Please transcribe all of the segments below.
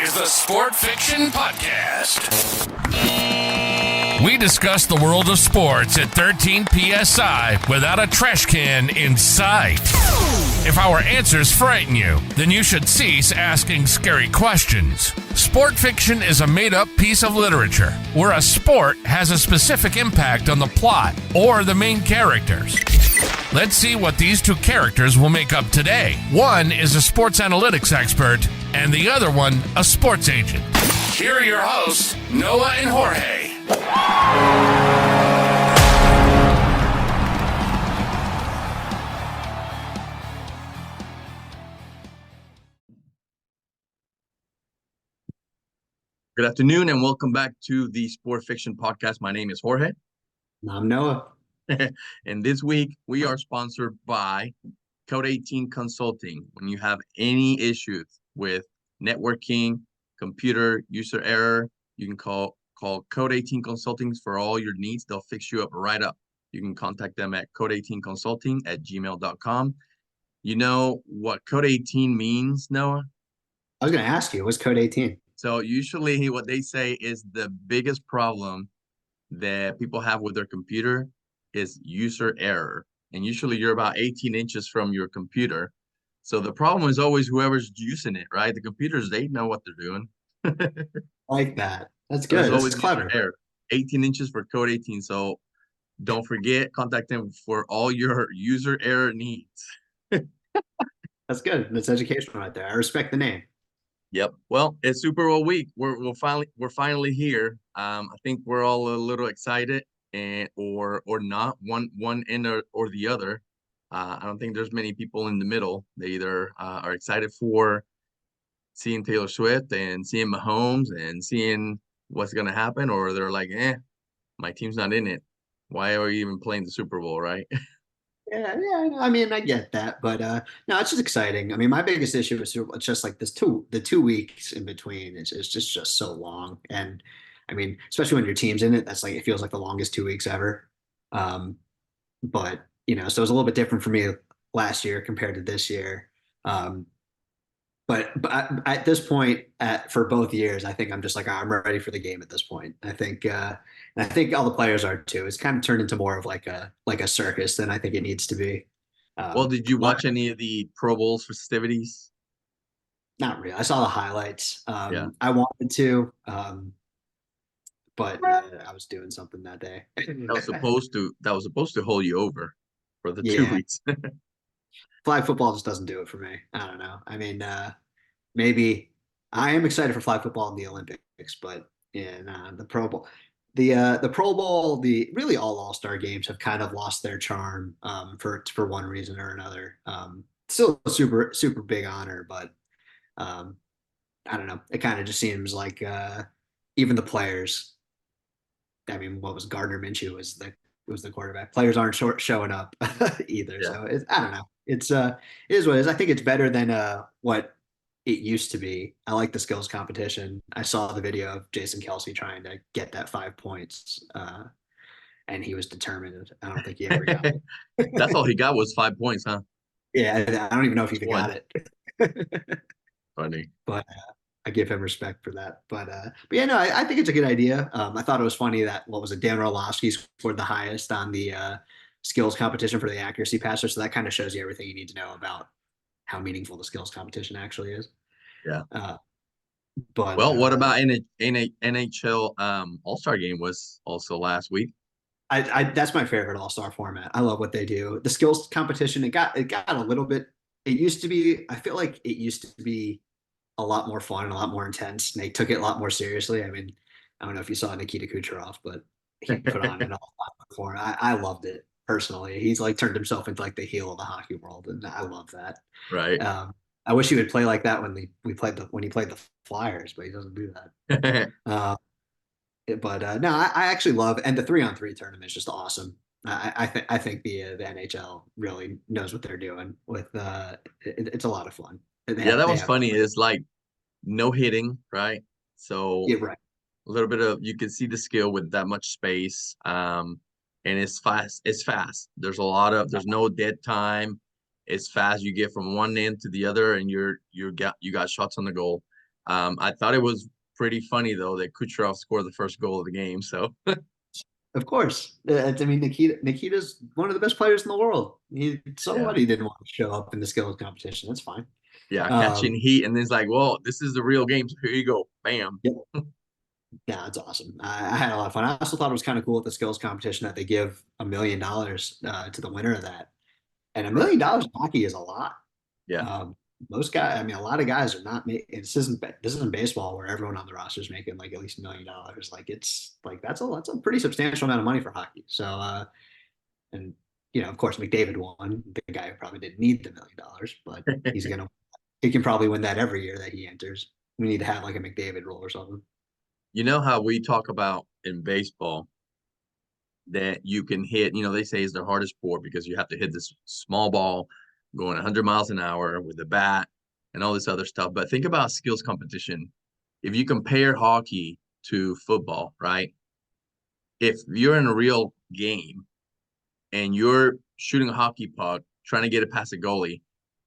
is the Sport Fiction Podcast. We discuss the world of sports at 13 PSI without a trash can in sight. If our answers frighten you, then you should cease asking scary questions. Sport fiction is a made-up piece of literature where a sport has a specific impact on the plot or the main characters. Let's see what these two characters will make up today. One is a sports analytics expert, and the other one, a sports agent. Here are your hosts, Noah and Jorge. Good afternoon and welcome back to the Sport Fiction Podcast. My name is Jorge. I'm Noah. And this week we are sponsored by Code 18 Consulting. When you have any issues with networking, computer, user error, you can call Code 18 Consulting for all your needs. They'll fix you up right up. You can contact them at code18consulting@gmail.com. You know what Code 18 means, Noah? I was going to ask you, what's Code 18? So usually what they say is the biggest problem that people have with their computer is user error. And usually you're about 18 inches from your computer. So the problem is always whoever's using it, right? The computers, they know what they're doing. Like that. That's good. So That's clever. Error. 18 inches for Code 18. So don't forget, contact them for all your user error needs. That's good. That's educational right there. I respect the name. Yep. Well, it's Super Bowl week. We're finally here. I think we're all a little excited, and or not, one end or the other. I don't think there's many people in the middle. They either are excited for seeing Taylor Swift and seeing Mahomes and seeing what's gonna happen, or they're like, my team's not in it. Why are we even playing the Super Bowl, right? Yeah. I mean, I get that, but no, it's just exciting. I mean, my biggest issue is it's just like the 2 weeks in between is just so long. And I mean, especially when your team's in it, that's like it feels like the longest 2 weeks ever. But so it was a little bit different for me last year compared to this year. But at this point, for both years, I think I'm just like I'm ready for the game at this point. I think, and I think all the players are too. It's kind of turned into more of like a circus than I think it needs to be. Well, did you watch any of the Pro Bowls festivities? Not really. I saw the highlights. Yeah. I wanted to, but I was doing something that day. That was supposed to hold you over for the 2 weeks. Flag football just doesn't do it for me. I don't know. I mean, maybe I am excited for flag football in the Olympics, but in the Pro Bowl, the Pro Bowl, the really all-star games have kind of lost their charm for one reason or another. Still a super, super big honor, but I don't know. It kind of just seems like even the players, I mean, what was Gardner Minshew was the quarterback. Players aren't showing up either. Yeah. So I don't know. It is what it is. I think it's better than what it used to be. I like the skills competition. I saw the video of Jason Kelce trying to get that 5 points, and he was determined. I don't think he ever got it. That's all he got was 5 points, huh? Yeah, I don't even know if he even got it. Funny. But I give him respect for that. But yeah, no, I think it's a good idea. I thought it was funny that Dan Orlovsky scored the highest on the skills competition for the accuracy passer. So that kind of shows you everything you need to know about how meaningful the skills competition actually is. Yeah. But what about NHL All-Star game was also last week? I that's my favorite All-Star format. I love what they do. The skills competition, it got a little bit. It used to be. I feel like it used to be a lot more fun and a lot more intense. And they took it a lot more seriously. I mean, I don't know if you saw Nikita Kucherov, but he put on an all-out performance. I loved it personally. He's like turned himself into like the heel of the hockey world, and I love that. Right. I wish he would play like that when he played the Flyers, but he doesn't do that. But no, I actually love, and the 3-on-3 tournament is just awesome. I think the NHL really knows what they're doing with. It's a lot of fun. That was funny. It's like no hitting, right? So yeah, right. A little bit of, you can see the skill with that much space. And it's fast. There's no dead time. It's fast. You get from one end to the other, and you got shots on the goal. I thought it was pretty funny though that Kucherov scored the first goal of the game. So Of course. I mean, Nikita's one of the best players in the world. yeah, Somebody didn't want to show up in the skills competition. That's fine. yeah, catching Um, heat, and then it's like, well, this is the real game. So here you go, bam. yeah, yeah, it's awesome. I had a lot of fun. I also thought it was kind of cool at the skills competition that they give $1 million to the winner of that. And Right. $1 million in hockey is a lot. Yeah. Um, most guys, I mean, a lot of guys are not making. This isn't baseball where everyone on the roster is making like at least $1 million. Like it's like that's a pretty substantial amount of money for hockey. So and of course McDavid won, the guy who probably didn't need the $1 million, but he can probably win that every year that he enters. We need to have like a McDavid rule or something. You know how we talk about in baseball that you can hit, they say is the hardest sport because you have to hit this small ball going 100 miles an hour with a bat and all this other stuff. But think about skills competition. If you compare hockey to football, right? If you're in a real game and you're shooting a hockey puck, trying to get it past a goalie,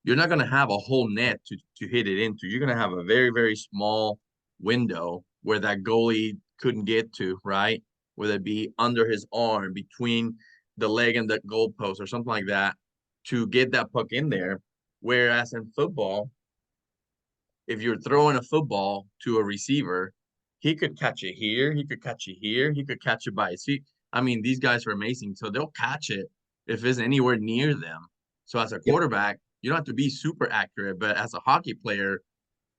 you're not going to have a whole net to hit it into. You're going to have a very, very small window where that goalie couldn't get to, right? Whether it be under his arm, between the leg and the goalpost or something like that to get that puck in there. Whereas in football, if you're throwing a football to a receiver, he could catch it here, he could catch it here, he could catch it by his feet. I mean, these guys are amazing. So they'll catch it if it's anywhere near them. So as a Yep. quarterback, you don't have to be super accurate, but as a hockey player,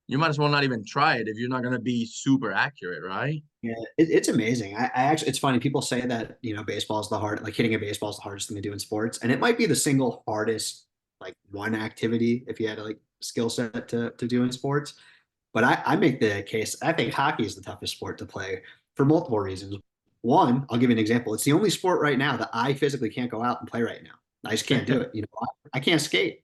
you might as well not even try it if you're not going to be super accurate, right? Yeah, it's amazing. I actually, it's funny. People say that, baseball is like hitting a baseball is the hardest thing to do in sports. And it might be the single hardest, like one activity if you had a like skill set to do in sports. But I make the case, I think hockey is the toughest sport to play for multiple reasons. One, I'll give you an example. It's the only sport right now that I physically can't go out and play right now. I just can't do it. I can't skate.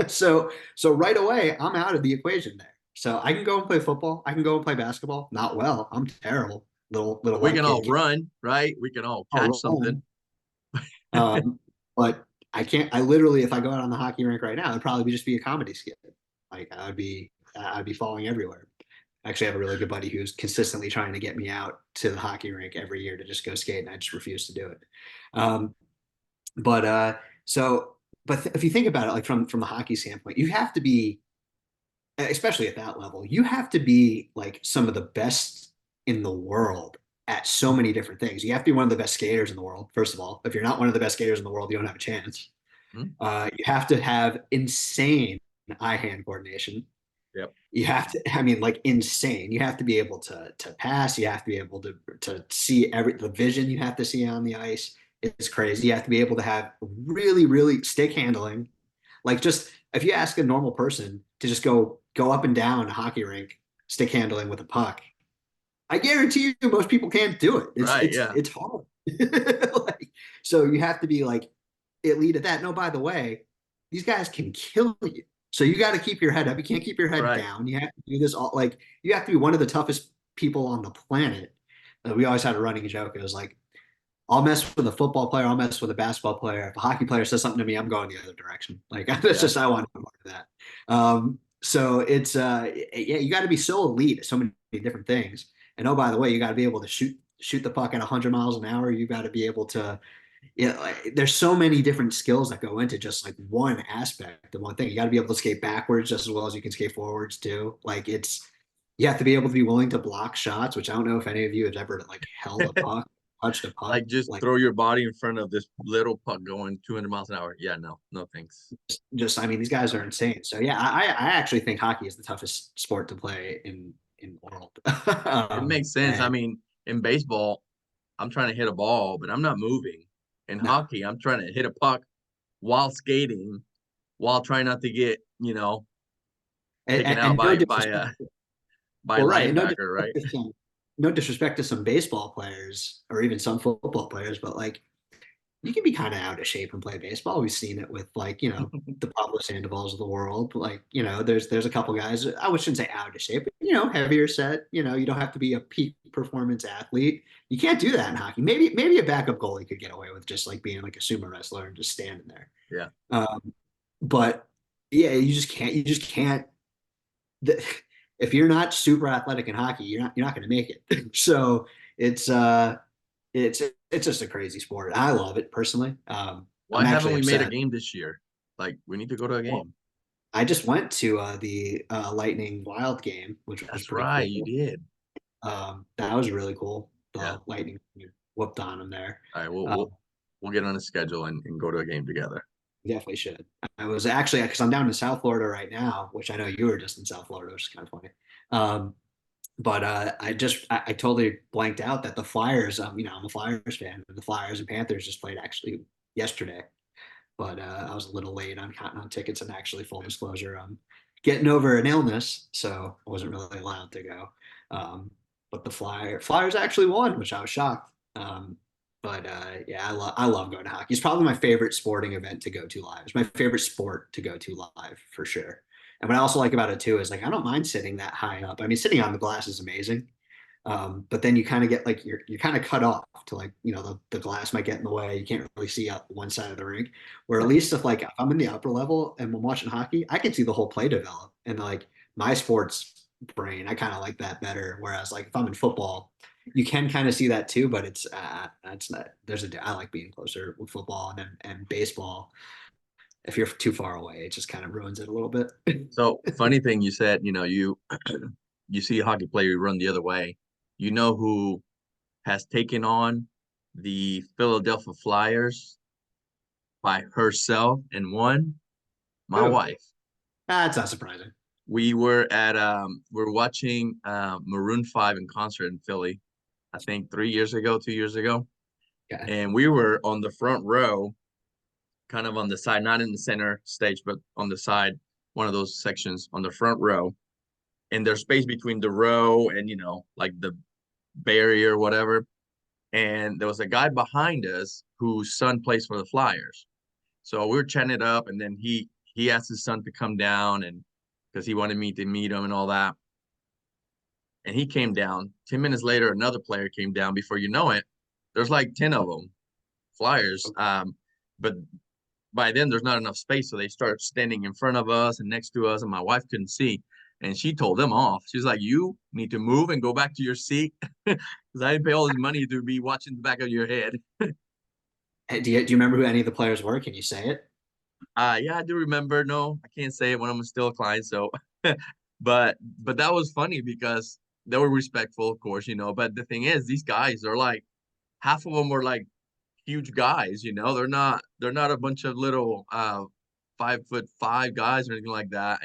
So right away, I'm out of the equation there. So I can go and play football. I can go and play basketball. Not well. I'm terrible. Little We white can kid all can't run, right? We can all catch something. run. But I can't. I literally, if I go out on the hockey rink right now, it'd probably just be a comedy skit. Like I'd be falling everywhere. I actually have a really good buddy who's consistently trying to get me out to the hockey rink every year to just go skate, and I just refuse to do it. Um, but so, if you think about it, like from the hockey standpoint, you have to be, especially at that level, you have to be like some of the best in the world at so many different things. You have to be one of the best skaters in the world, first of all. If you're not one of the best skaters in the world, you don't have a chance. Hmm. You have to have insane eye-hand coordination. Yep. You have to, I mean, like insane. You have to be able to pass. You have to be able to see the vision you have to see on the ice. It's crazy. You have to be able to have really, really stick handling. Like just if you ask a normal person to just go up and down a hockey rink, stick handling with a puck, I guarantee you most people can't do it. It's Right. it's Yeah. it's hard. Like, so you have to be like elite at that. No, by the way, these guys can kill you. So you got to keep your head up. You can't keep your head Right. down. You have to do this all like you have to be one of the toughest people on the planet. We always had a running joke. It was like, I'll mess with a football player, I'll mess with a basketball player. If a hockey player says something to me, I'm going the other direction. Like that's Yeah. just I want to be part of that. So it's yeah, you got to be so elite at so many different things. And oh, by the way, you got to be able to shoot the puck at 100 miles an hour. You got to be able to, like, there's so many different skills that go into just like one aspect of one thing. You got to be able to skate backwards just as well as you can skate forwards too. Like you have to be able to be willing to block shots, which I don't know if any of you have ever like held a puck, touched a puck. Like just Like throw your body in front of this little puck going 200 miles an hour. Yeah. No. No thanks. I mean, these guys are insane. So yeah, I actually think hockey is the toughest sport to play in the world. It makes sense. I And mean, in baseball, I'm trying to hit a ball, but I'm not moving. In no, hockey, I'm trying to hit a puck while skating, while trying not to get, taken out and no by disrespect. by Well, right, linebacker, right? no disrespect to some baseball players or even some football players, but like you can be kind of out of shape and play baseball. We've seen it with like, the Pablo Sandovals of the world. Like, there's a couple guys, I shouldn't say out of shape, but heavier set, you don't have to be a peak performance athlete. You can't do that in hockey. Maybe a backup goalie could get away with just like being like a sumo wrestler and just standing there. Yeah. But yeah, you just can't the, if you're not super athletic in hockey, you're not going to make it. So it's uh it's it's just a crazy sport. I love it personally. Why I'm haven't actually we made a upset. game this year? Like, we need to go to a Well, game. I just went to the Lightning Wild game, which was That's pretty right, you cool. did. That was really cool. Yeah. The Lightning whooped on them there. All right, we'll Uh, we'll we'll get on a schedule and go to a game together. Definitely should. I was actually because I'm down in South Florida right now, which I know you were just in South Florida, which is kind of funny. Um, but I totally blanked out that the Flyers, I'm a Flyers fan, and the Flyers and Panthers just played actually yesterday. But I was a little late on counting on tickets, and actually, full disclosure, getting over an illness, so I wasn't really allowed to go. But the Flyers actually won, which I was shocked. But yeah, I love going to hockey. It's probably my favorite sporting event to go to live. It's my favorite sport to go to live for sure. And what I also like about it too is like I don't mind sitting that high up. I mean, sitting on the glass is amazing. But then you kind of get like you're kind of cut off to like the glass might get in the way. You can't really see out one side of the rink. Where at least if I'm in the upper level and I'm watching hockey, I can see the whole play develop. And like my sports brain, I kind of like that better. Whereas like if I'm in football, you can kind of see that too, but it's not. I like being closer with football and baseball. If you're too far away, it just kind of ruins it a little bit. So funny thing you said, you you see a hockey player run the other way. You know who has taken on the Philadelphia Flyers by herself and won? My Ooh, wife. that's not surprising. We're watching Maroon 5 in concert in Philly, I think 3 years ago, 2 years ago. Yeah. And we were on the front row, kind of on the side, not in the center stage, but on the side, one of those sections on the front row. And there's space between the row and, like the barrier, whatever. And there was a guy behind us whose son plays for the Flyers. So we were chatting it up, and then he asked his son to come down, and because he wanted me to meet him and all that. And he came down. 10 minutes later, another player came down. Before you know it, there's like 10 of them, Flyers. But by then there's not enough space, so they start standing in front of us and next to us, and my wife couldn't see. And she told them off. She's like, "You need to move and go back to your seat because I didn't pay all this money to be watching the back of your head." Hey, do you remember who any of the players were? Can you say it? Yeah, I do remember. No, I can't say it when I'm still a client. So, but that was funny because they were respectful, of course, But the thing is, these guys are like half of them were like huge guys. They're not a bunch of little 5'5" guys or anything like that.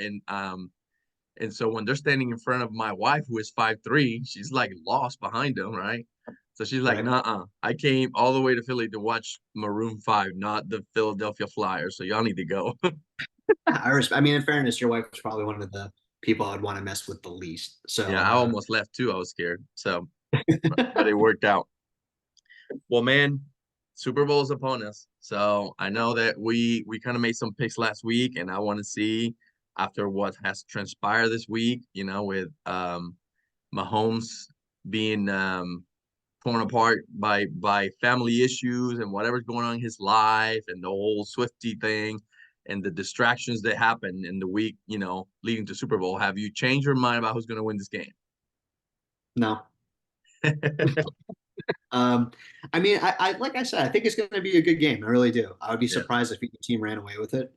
And so when they're standing in front of my wife, who is 5'3", she's like lost behind them, right? So she's like, Right. "Nah, I came all the way to Philly to watch Maroon 5, not the Philadelphia Flyers. So y'all need to go." I mean, in fairness, your wife was probably one of the people I'd want to mess with the least. Yeah, So, I almost left too. I was scared. So, but it worked out. Well, man, Super Bowl is upon us. So I know that we kind of made some picks last week, and I want to see after what has transpired this week, with Mahomes being torn apart by family issues and whatever's going on in his life and the whole Swifty thing and the distractions that happen in the week, leading to Super Bowl. Have you changed your mind about who's going to win this game? no. Um, I mean, like I said, I think it's going to be a good game. I really do. I would be Yeah, surprised if the team ran away with it.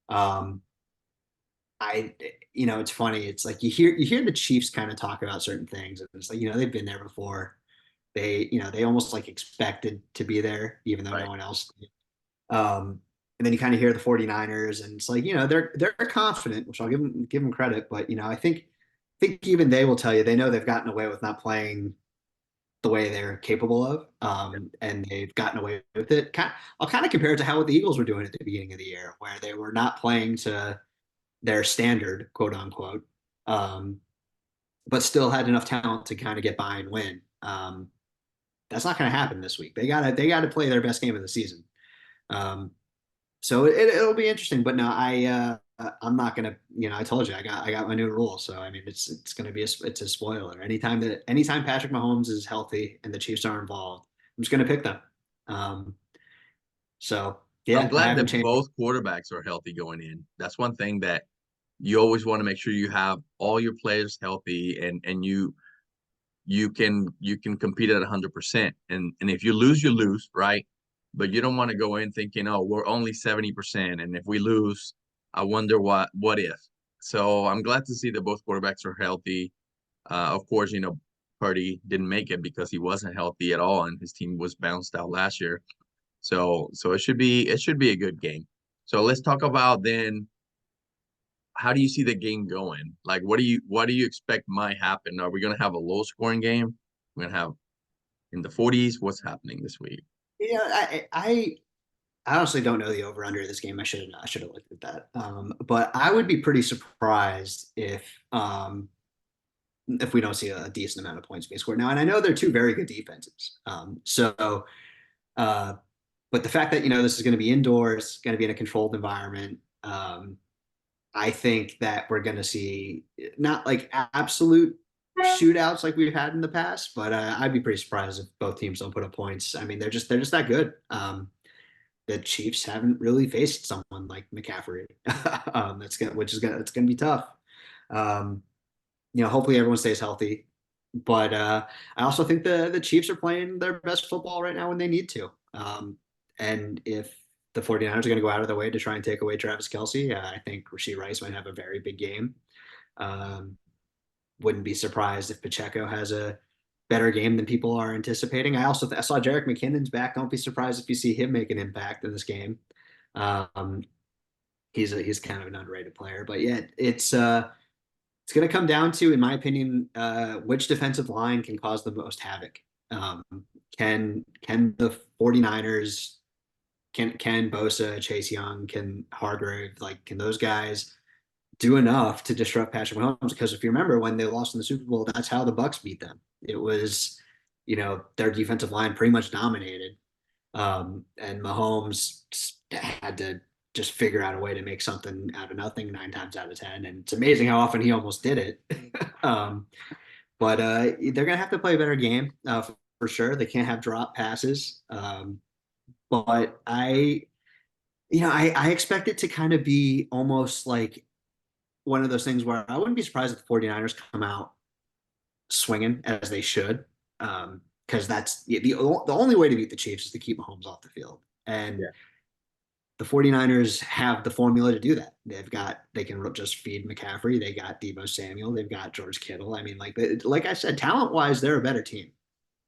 Um, I, it's funny. It's like you hear the Chiefs kind of talk about certain things, and it's like they've been there before. They almost like expected to be there, even though no right. one else did. And then you kind of hear the 49ers, and it's like, they're confident, which I'll give them credit, but I think even they will tell you they know they've gotten away with not playing the way they're capable of, and they've gotten away with it. I'll kind of compare it to how what the Eagles were doing at the beginning of the year, where they were not playing to their standard, quote unquote, um, but still had enough talent to kind of get by and win. That's not going to happen this week. They gotta play their best game of the season. Um, so it'll be interesting. But no, I'm not gonna. I told you I got my new rule. So I mean, it's gonna be it's a spoiler. Anytime Patrick Mahomes is healthy and the Chiefs are involved, I'm just gonna pick them. Um, so I'm yeah, I glad haven't that changed. both quarterbacks are healthy going in. That's one thing that you always want to make sure you have all your players healthy, and you can compete at 100%. And if you lose, you lose, right? But you don't want to go in thinking, oh, we're only 70%, and if we lose, I wonder what if. So I'm glad to see that both quarterbacks are healthy. Of course, Purdy didn't make it because he wasn't healthy at all, and his team was bounced out last year. So it should be a good game. So let's talk about then, how do you see the game going? Like, what do you expect might happen? Are we gonna have a low scoring game? We're gonna have in the 40s? What's happening this week? Yeah, I honestly don't know the over under of this game. I should have looked at that. But I would be pretty surprised if we don't see a decent amount of points being scored now. And I know they're two very good defenses. Uh, but the fact that this is going to be indoors, going to be in a controlled environment, I think that we're going to see not like absolute shootouts like we've had in the past, but I'd be pretty surprised if both teams don't put up points. I mean, they're just that good. The Chiefs haven't really faced someone like McCaffrey. It's gonna be tough. Um, hopefully everyone stays healthy. But I also think the Chiefs are playing their best football right now when they need to. And if the 49ers are going to go out of their way to try and take away Travis Kelce, I think Rashee Rice might have a very big game. Um, wouldn't be surprised if Pacheco has a better game than people are anticipating. I saw Jerick McKinnon's back. Don't be surprised if you see him make an impact in this game. Um, he's kind of an underrated player, but yeah, it's going to come down to, in my opinion, which defensive line can cause the most havoc. Um, can the 49ers, can Bosa, Chase Young, can Hargrave, can those guys do enough to disrupt Patrick Mahomes? Because if you remember when they lost in the Super Bowl, that's how the Bucs beat them. It was, their defensive line pretty much dominated. And Mahomes had to just figure out a way to make something out of nothing 9 times out of 10. And it's amazing how often he almost did it. But they're going to have to play a better game for sure. They can't have drop passes. But I expect it to kind of be almost like one of those things where I wouldn't be surprised if the 49ers come out swinging as they should. Because that's the only way to beat the Chiefs is to keep Mahomes off the field. And the 49ers have the formula to do that. They can just feed McCaffrey. They got Deebo Samuel. They've got George Kittle. I mean, like I said, talent wise, they're a better team.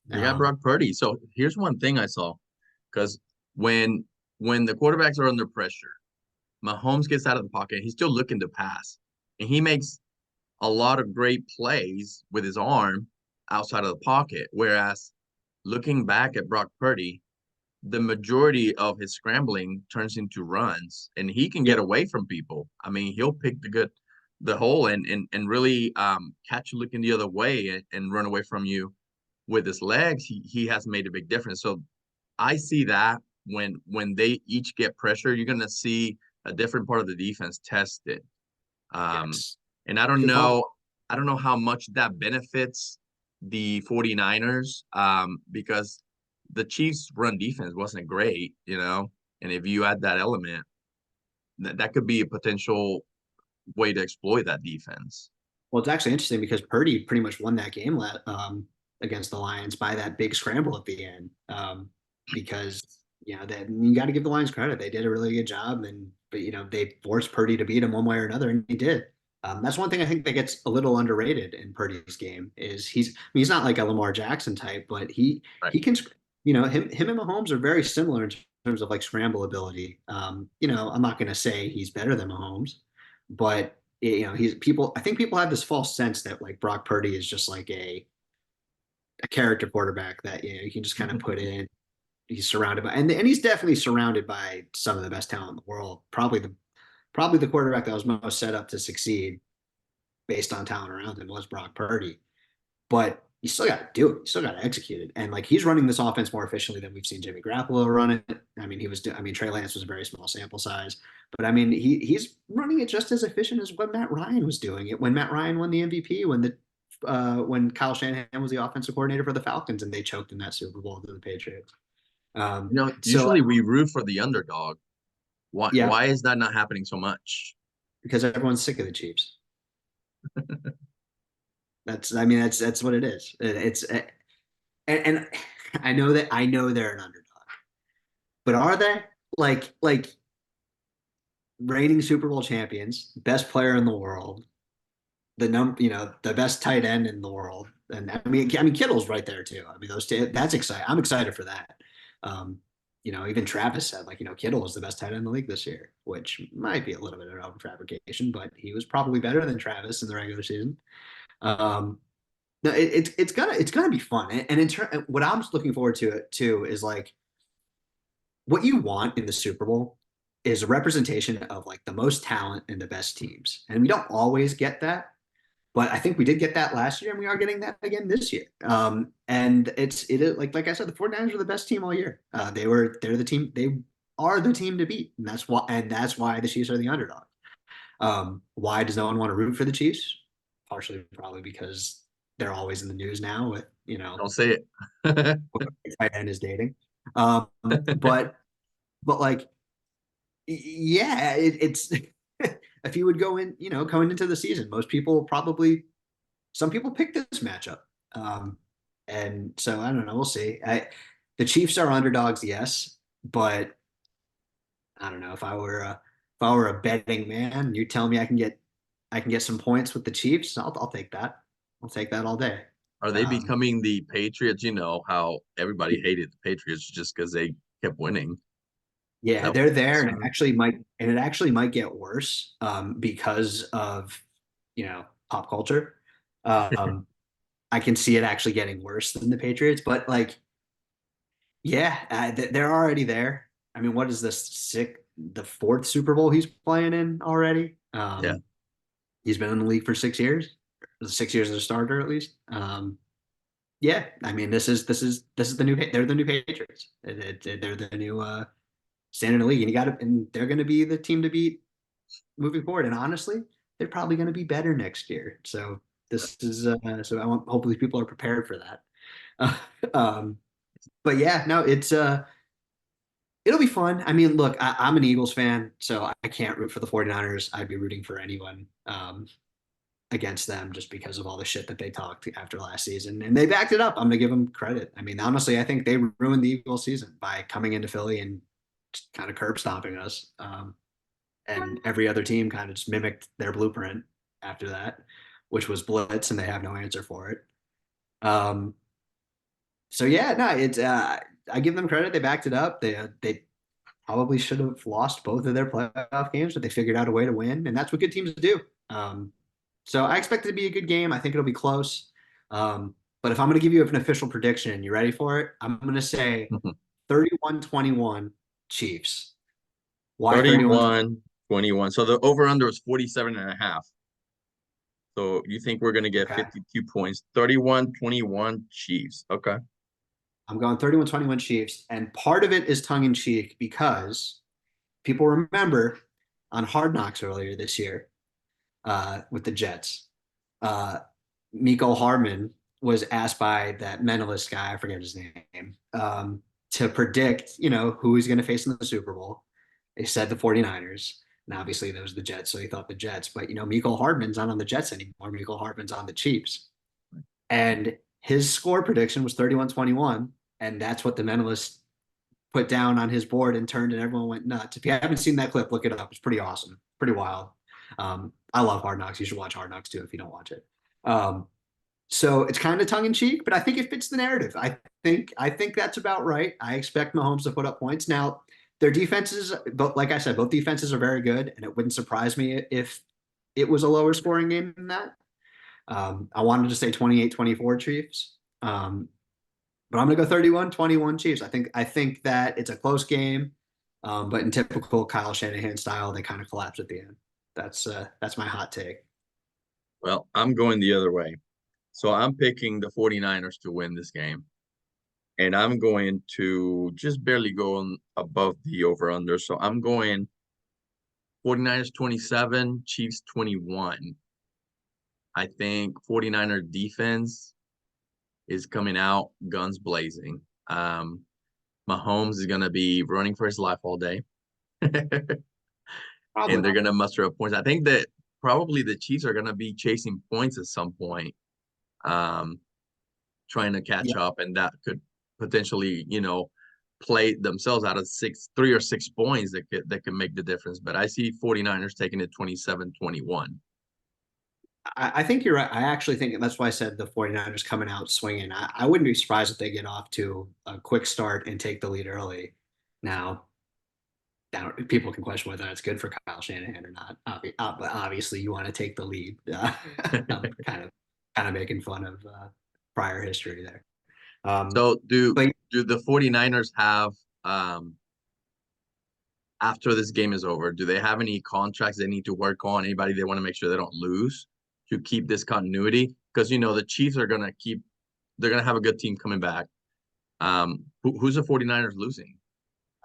They got Brock Purdy. So here's one thing I saw, because when the quarterbacks are under pressure, Mahomes gets out of the pocket. He's still looking to pass, and he makes a lot of great plays with his arm outside of the pocket. Whereas looking back at Brock Purdy, the majority of his scrambling turns into runs, and he can get away from people. I mean, he'll pick the hole and really catch you looking the other way and run away from you with his legs. He has made a big difference. So I see that when they each get pressure, you're gonna see a different part of the defense tested. Yes. And I don't know how much that benefits the 49ers, because the Chiefs' run defense wasn't great, and if you add that element, that could be a potential way to exploit that defense. Well, it's actually interesting because Purdy pretty much won that game against the Lions by that big scramble at the end. Because you got to give the Lions credit; they did a really good job, but they forced Purdy to beat him one way or another, and he did. That's one thing I think that gets a little underrated in Purdy's game is he's not like a Lamar Jackson type, but he can, him and Mahomes are very similar in terms of scramble ability. I'm not going to say he's better than Mahomes, but I think people have this false sense that Brock Purdy is just like a character quarterback that you can just kind of put in. He's surrounded by, and he's definitely surrounded by some of the best talent in the world. Probably the quarterback that was most set up to succeed based on talent around him was Brock Purdy. But you still got to do it. You still got to execute it. And he's running this offense more efficiently than we've seen Jimmy Garoppolo run it. I mean, Trey Lance was a very small sample size, but I mean, he's running it just as efficient as what Matt Ryan was doing it when Matt Ryan won the MVP, when Kyle Shanahan was the offensive coordinator for the Falcons and they choked in that Super Bowl to the Patriots. Usually we root for the underdog. Why is that not happening so much? because everyone's sick of the Chiefs. I mean, that's what it is. And I know they're an underdog, but are they like reigning Super Bowl champions, best player in the world, the best tight end in the world, and I mean Kittle's right there too. I mean those two, that's exciting. I'm excited for that. Um, even Travis said Kittle was the best tight end in the league this year, which might be a little bit of an over fabrication, but he was probably better than Travis in the regular season. Um, no, it's gonna be fun, and what I'm looking forward to it too is like what you want in the Super Bowl is a representation of like the most talent and the best teams, and we don't always get that, but I think we did get that last year, and we are getting that again this year. And it is like I said, the 49ers were the best team all year. They're the team, they are the team to beat, and that's why the Chiefs are the underdog. Why does no one want to root for the Chiefs? Partially probably because they're always in the news now with Don't say it. tight end is dating. But like yeah, it's if you would go in, going into the season, some people pick this matchup. And so I don't know, we'll see. The Chiefs are underdogs, yes, but I don't know if I were a betting man, you tell me I can get some points with the Chiefs, I'll take that. I'll take that all day. Are they Um, becoming the Patriots? You know how everybody hated the Patriots just because they kept winning. Yeah, That they're there, and it actually might get worse because of pop culture. Um, I can see it actually getting worse than the Patriots, but like, yeah, they're already there. I mean, what is this the fourth Super Bowl he's playing in already? Yeah. He's been in the league for 6 years, 6 years as a starter at least. Yeah, I mean, this is the they're the new Patriots. They're the new standard in the league, and they're going to be the team to beat moving forward. And honestly, they're probably going to be better next year. So this is hopefully people are prepared for that. Um, but yeah, no, it'll be fun. I mean, look, I'm an Eagles fan, so I can't root for the 49ers. I'd be rooting for anyone against them just because of all the shit that they talked after last season. And they backed it up. I'm going to give them credit. I mean, honestly, I think they ruined the Eagles season by coming into Philly and just kind of curb stomping us. And every other team kind of just mimicked their blueprint after that, which was blitz, and they have no answer for it. Um, so yeah, no, it's I give them credit. They backed it up. They probably should have lost both of their playoff games, but they figured out a way to win, and that's what good teams do. So I expect it to be a good game. I think it'll be close. But if I'm going to give you an official prediction, you ready for it? I'm going to say 31-21 Chiefs. Why 31-21. So the over-under is 47.5. So you think we're going to get Okay. 52 points. 31-21 Chiefs. Okay. I'm going 31-21 Chiefs. And part of it is tongue in cheek because people remember on Hard Knocks earlier this year with the Jets, Miko Hardman was asked by that mentalist guy, I forget his name, to predict, who he's going to face in the Super Bowl. They said the 49ers. And obviously, there was the Jets, so he thought the Jets. But, Miko Hardman's not on the Jets anymore. Miko Hardman's on the Chiefs. And his score prediction was 31-21. And that's what the mentalist put down on his board and turned, and everyone went nuts. If you haven't seen that clip, look it up. It's pretty awesome, pretty wild. I love Hard Knocks. You should watch Hard Knocks too if you don't watch it. So it's kind of tongue in cheek, but I think it fits the narrative. I think that's about right. I expect Mahomes to put up points. Now, their defenses, but like I said, both defenses are very good, and it wouldn't surprise me if it was a lower scoring game than that. I wanted to say 28-24 Chiefs. But I'm going to go 31-21 Chiefs. I think that it's a close game, but in typical Kyle Shanahan style, they kind of collapse at the end. That's my hot take. Well, I'm going the other way. So I'm picking the 49ers to win this game. And I'm going to just barely go above the over-under. So I'm going 49ers 27, Chiefs 21. I think 49er defense is coming out guns blazing. Mahomes is going to be running for his life all day. Probably. and they're gonna muster up points. I think that probably the Chiefs are gonna be chasing points at some point, um, trying to catch Yeah. up, and that could potentially, play themselves out of 3 or 6 points that could make the difference. But I see 49ers taking it 27-21. I think you're right. I actually think that's why I said the 49ers coming out swinging. I wouldn't be surprised if they get off to a quick start and take the lead early. Now, people can question whether that's good for Kyle Shanahan or not. But obviously, you want to take the lead. I'm kind of making fun of prior history there. So do But the 49ers have, after this game is over, do they have any contracts they need to work on? Anybody they want to make sure they don't lose to keep this continuity? Because the Chiefs are gonna they're gonna have a good team coming back. Who's the 49ers losing?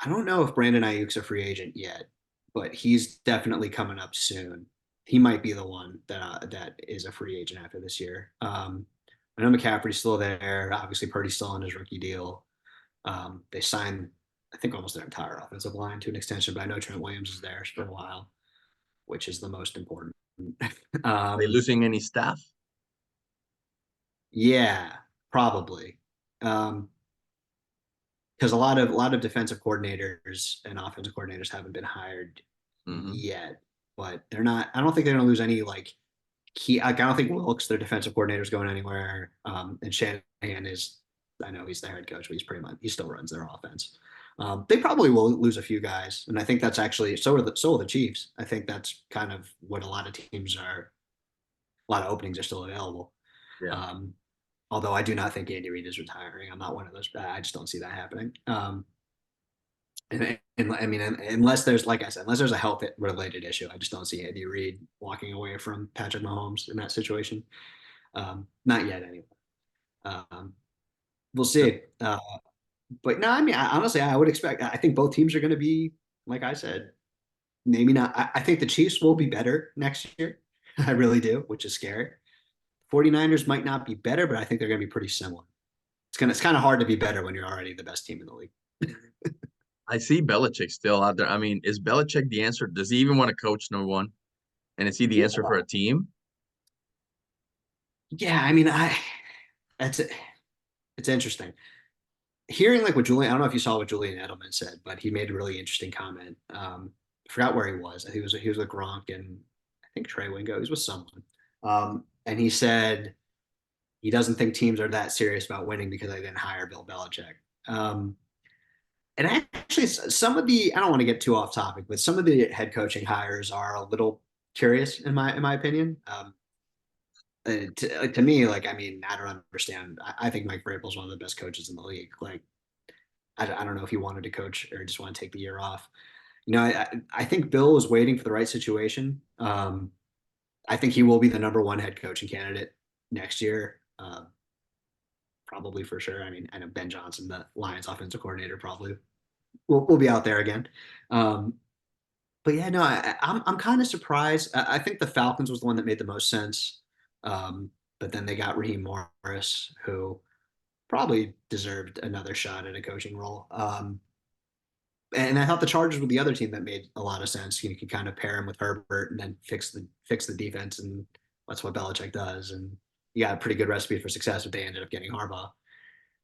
I don't know if Brandon Ayuk's a free agent yet, but he's definitely coming up soon. He might be the one that is a free agent after this year. I know McCaffrey's still there. Obviously, Purdy's still on his rookie deal. They signed, I think, almost their entire offensive line to an extension, but I know Trent Williams is there for a while, which is the most important. Are they losing any staff? Yeah, probably. Because a lot of defensive coordinators and offensive coordinators haven't been hired yet, but they're not. I don't think they're going to lose any key. Like, I don't think Wilkes, their defensive coordinator, is going anywhere. And Shanahan is. I know he's the head coach, but he still runs their offense. They probably will lose a few guys, and I think that's actually so will the Chiefs. I think that's kind of what a lot of teams are. A lot of openings are still available. Yeah. Although I do not think Andy Reid is retiring. I'm not one of those. I just don't see that happening. And I mean, unless there's, like I said, unless there's a health related issue, I just don't see Andy Reid walking away from Patrick Mahomes in that situation. Not yet, anyway. We'll see. But no, I mean, honestly, I would expect. I think both teams are going to be, like I said, maybe not. I think the Chiefs will be better next year. I really do, which is scary. 49ers might not be better, but I think they're going to be pretty similar. It's kind of hard to be better when you're already the best team in the league. I see Belichick still out there. I mean, is Belichick the answer? Does he even want to coach, number one? And is he the answer for a team? Yeah, I mean, it's interesting. Hearing like what Julian, I don't know if you saw what Julian Edelman said, but he made a really interesting comment. I forgot where he was. I think he was with Gronk and I think Trey Wingo. He was with someone. And he said he doesn't think teams are that serious about winning because they didn't hire Bill Belichick. And actually, I don't want to get too off topic, but some of the head coaching hires are a little curious in my opinion. To me, like, I mean, I don't understand. I think Mike Vrabel is one of the best coaches in the league. Like, I don't know if he wanted to coach or just want to take the year off. I think Bill was waiting for the right situation. I think he will be the number one head coaching candidate next year. Probably for sure. I mean, I know Ben Johnson, the Lions offensive coordinator, probably will be out there again. But yeah, no, I'm kind of surprised. I think the Falcons was the one that made the most sense. But then they got Raheem Morris, who probably deserved another shot at a coaching role. And I thought the Chargers were the other team that made a lot of sense. You could kind of pair him with Herbert and then fix the defense, and that's what Belichick does. And you got a pretty good recipe for success if they ended up getting Harbaugh.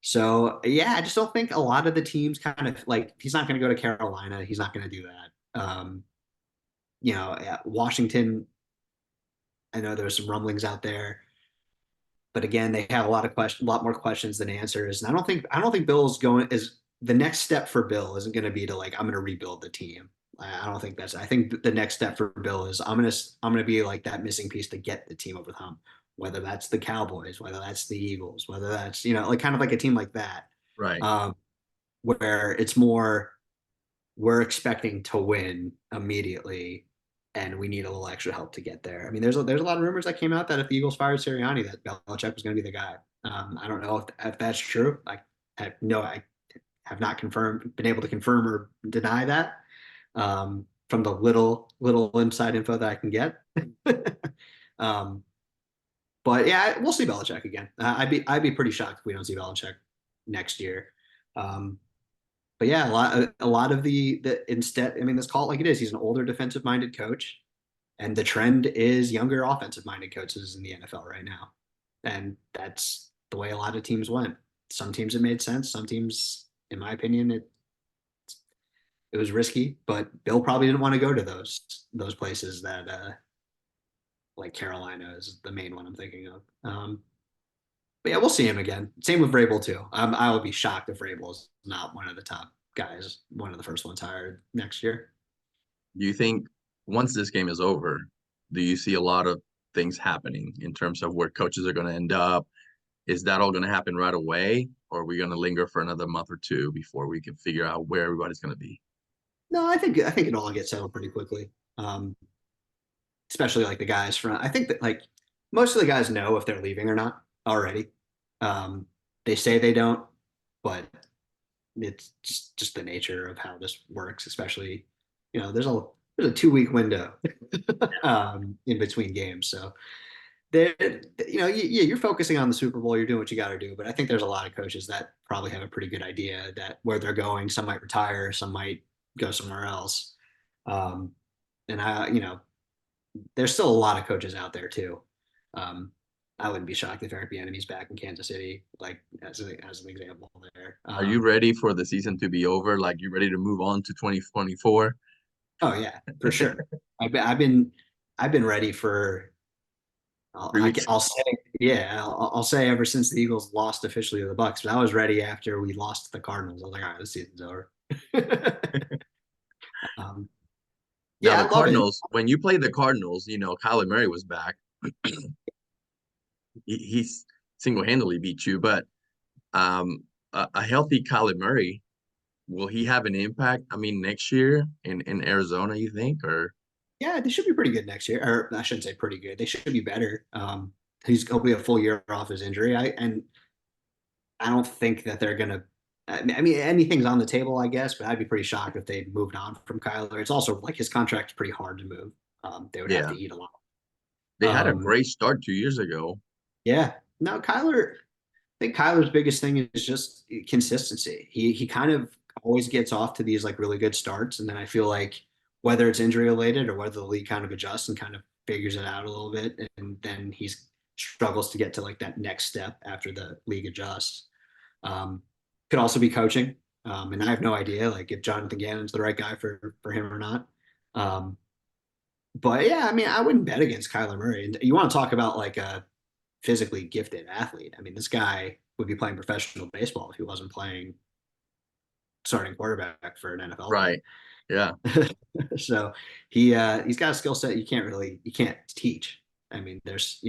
So yeah, I just don't think a lot of the teams kind of like he's not going to go to Carolina. He's not going to do that. Washington. I know there's some rumblings out there, but again, they have a lot more questions than answers. And I don't think Bill's the next step for Bill isn't going to be to like, I'm going to rebuild the team. I don't think I think the next step for Bill is I'm going to be like that missing piece to get the team over the hump, whether that's the Cowboys, whether that's the Eagles, whether that's, like kind of like a team like that. Right. Where it's more, we're expecting to win immediately and we need a little extra help to get there. I mean, there's a lot of rumors that came out that if the Eagles fired Sirianni, that Belichick was going to be the guy. I don't know if that's true. I have not been able to confirm or deny that from the little inside info that I can get. But yeah, we'll see Belichick again. I'd be pretty shocked if we don't see Belichick next year. But but yeah, a lot of the instead, I mean, let's call it like it is. He's an older defensive minded coach, and the trend is younger offensive minded coaches in the NFL right now. And that's the way a lot of teams went. Some teams it made sense. Some teams, in my opinion, it was risky, but Bill probably didn't want to go to those places that like Carolina is the main one I'm thinking of. But yeah, we'll see him again. Same with Vrabel too. I would be shocked if Vrabel is not one of the top guys, one of the first ones hired next year. Do you think once this game is over, do you see a lot of things happening in terms of where coaches are going to end up? Is that all going to happen right away, or are we going to linger for another month or two before we can figure out where everybody's going to be? No, I think it all gets settled pretty quickly. Especially like the guys from. I think that like most of the guys know if they're leaving or not already. They say they don't, but it's just the nature of how this works. Especially, there's a 2 week window in between games, so there, you're focusing on the Super Bowl. You're doing what you got to do, but I think there's a lot of coaches that probably have a pretty good idea that where they're going. Some might retire, some might go somewhere else. And there's still a lot of coaches out there too. I wouldn't be shocked if Eric Bieniemy's back in Kansas City, like as an example there. Are you ready for the season to be over? Like you ready to move on to 2024? Oh yeah, for sure. I've been ready for. I'll say yeah. I'll say ever since the Eagles lost officially to the Bucks, but I was ready after we lost to the Cardinals. I was like, all right, this season's over. um, Now yeah, I the love it. Cardinals, when you played the Cardinals, Kyler Murray was back. He's single-handedly beat you, but a healthy Kyler Murray, will he have an impact? I mean, next year in Arizona, you think, or Yeah, they should be pretty good next year. Or I shouldn't say pretty good. They should be better. He'll be a full year off his injury. I don't think that they're gonna. I mean, anything's on the table, I guess, but I'd be pretty shocked if they moved on from Kyler. It's also like his contract's pretty hard to move. They would have yeah, to eat a lot. they had a Um, great start 2 years ago. yeah. No, Kyler. I think Kyler's biggest thing is just consistency. He kind of always gets off to these like really good starts, and then I feel like whether it's injury related or whether the league kind of adjusts and kind of figures it out a little bit, and then he struggles to get to like that next step after the league adjusts. Um, could also be coaching, and I have no idea like if Jonathan Gannon's the right guy for him or not. Um, but yeah, I mean, I wouldn't bet against Kyler Murray. And you want to talk about like a physically gifted athlete. I mean, this guy would be playing professional baseball if he wasn't playing starting quarterback for an NFL team. Right. Yeah. So he's got a skill set you can't teach. I mean, there's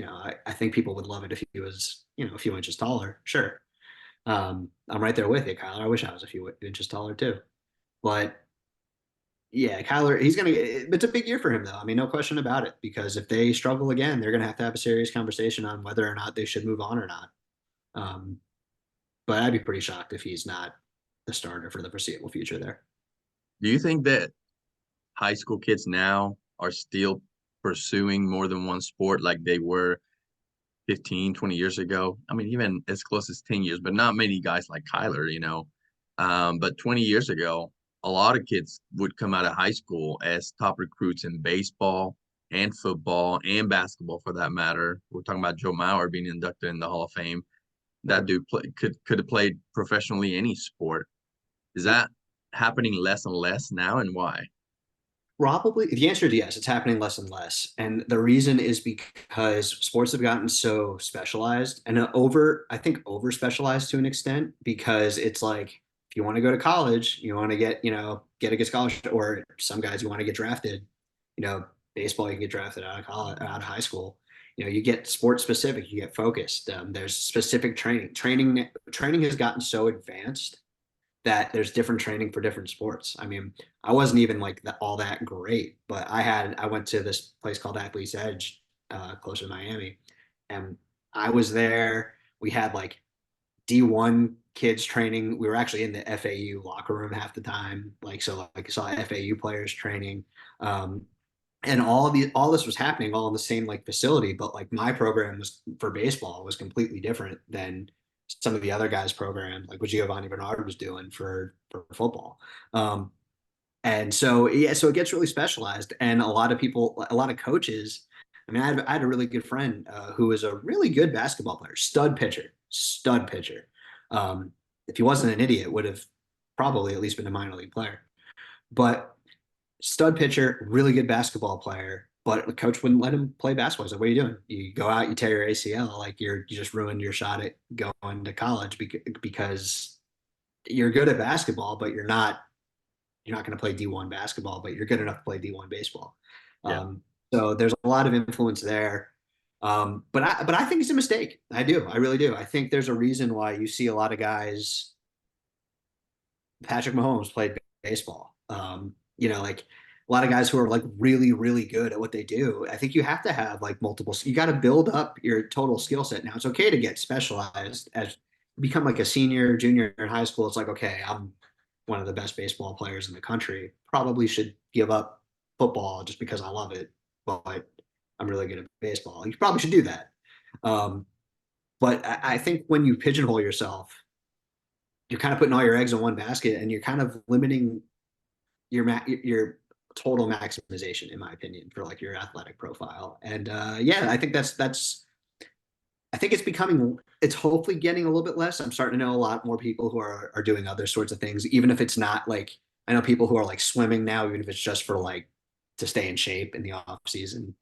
I think people would love it if he was a few inches taller. Sure. I'm right there with you, Kyler. I wish I was a few inches taller too. But yeah, Kyler, it's a big year for him though. I mean, no question about it, because if they struggle again, they're gonna have a serious conversation on whether or not they should move on or not. Um, but I'd be pretty shocked if he's not the starter for the foreseeable future there. Do you think that high school kids now are still pursuing more than one sport like they were 15, 20 years ago? I mean, even as close as 10 years, but not many guys like Kyler. But 20 years ago, a lot of kids would come out of high school as top recruits in baseball and football and basketball for that matter. We're talking about Joe Mauer being inducted in the Hall of Fame. That dude could have played professionally any sport. Is that happening less and less now, and why? Probably the answer is yes, it's happening less and less. And the reason is because sports have gotten so specialized and I think over specialized to an extent, because it's like if you want to go to college, you want to get a good scholarship, or some guys you want to get drafted, you know, baseball, you can get drafted out of college, out of high school. You get sports specific, you get focused. There's specific training. Training has gotten so advanced that there's different training for different sports. I mean, I wasn't even like all that great, but I went to this place called Athlete's Edge, closer to Miami, and I was there. We had like D1 kids training. We were actually in the FAU locker room half the time. Like saw FAU players training. And all this was happening all in the same like facility, but like my program was for baseball was completely different than some of the other guys' programs, like what Giovanni Bernard was doing for football. And so, yeah, so it gets really specialized. And a lot of people, a lot of coaches, I mean, I had a really good friend who was a really good basketball player, stud pitcher, stud pitcher. Um, if he wasn't an idiot, would have probably at least been a minor league player. But stud pitcher, really good basketball player, but the coach wouldn't let him play basketball. He's like, "What are you doing? You go out, you tear your ACL, like you just ruined your shot at going to college because you're good at basketball, but you're not going to play D1 basketball, but you're good enough to play D1 baseball." Yeah. So there's a lot of influence there. But I think it's a mistake. I do. I really do. I think there's a reason why you see a lot of guys. Patrick Mahomes played baseball. Like a lot of guys who are like really, really good at what they do. I think you have to have like multiple. You got to build up your total skill set. Now it's okay to get specialized as become like a senior, junior in high school. It's like, okay, I'm one of the best baseball players in the country. Probably should give up football just because I love it, but I'm really good at baseball. You probably should do that. Um, but I think when you pigeonhole yourself, you're kind of putting all your eggs in one basket, and you're kind of limiting your total maximization, in my opinion, for like your athletic profile. And yeah, I think I think it's hopefully getting a little bit less. I'm starting to know a lot more people who are doing other sorts of things, even if it's not like, I know people who are like swimming now, even if it's just for like to stay in shape in the off season,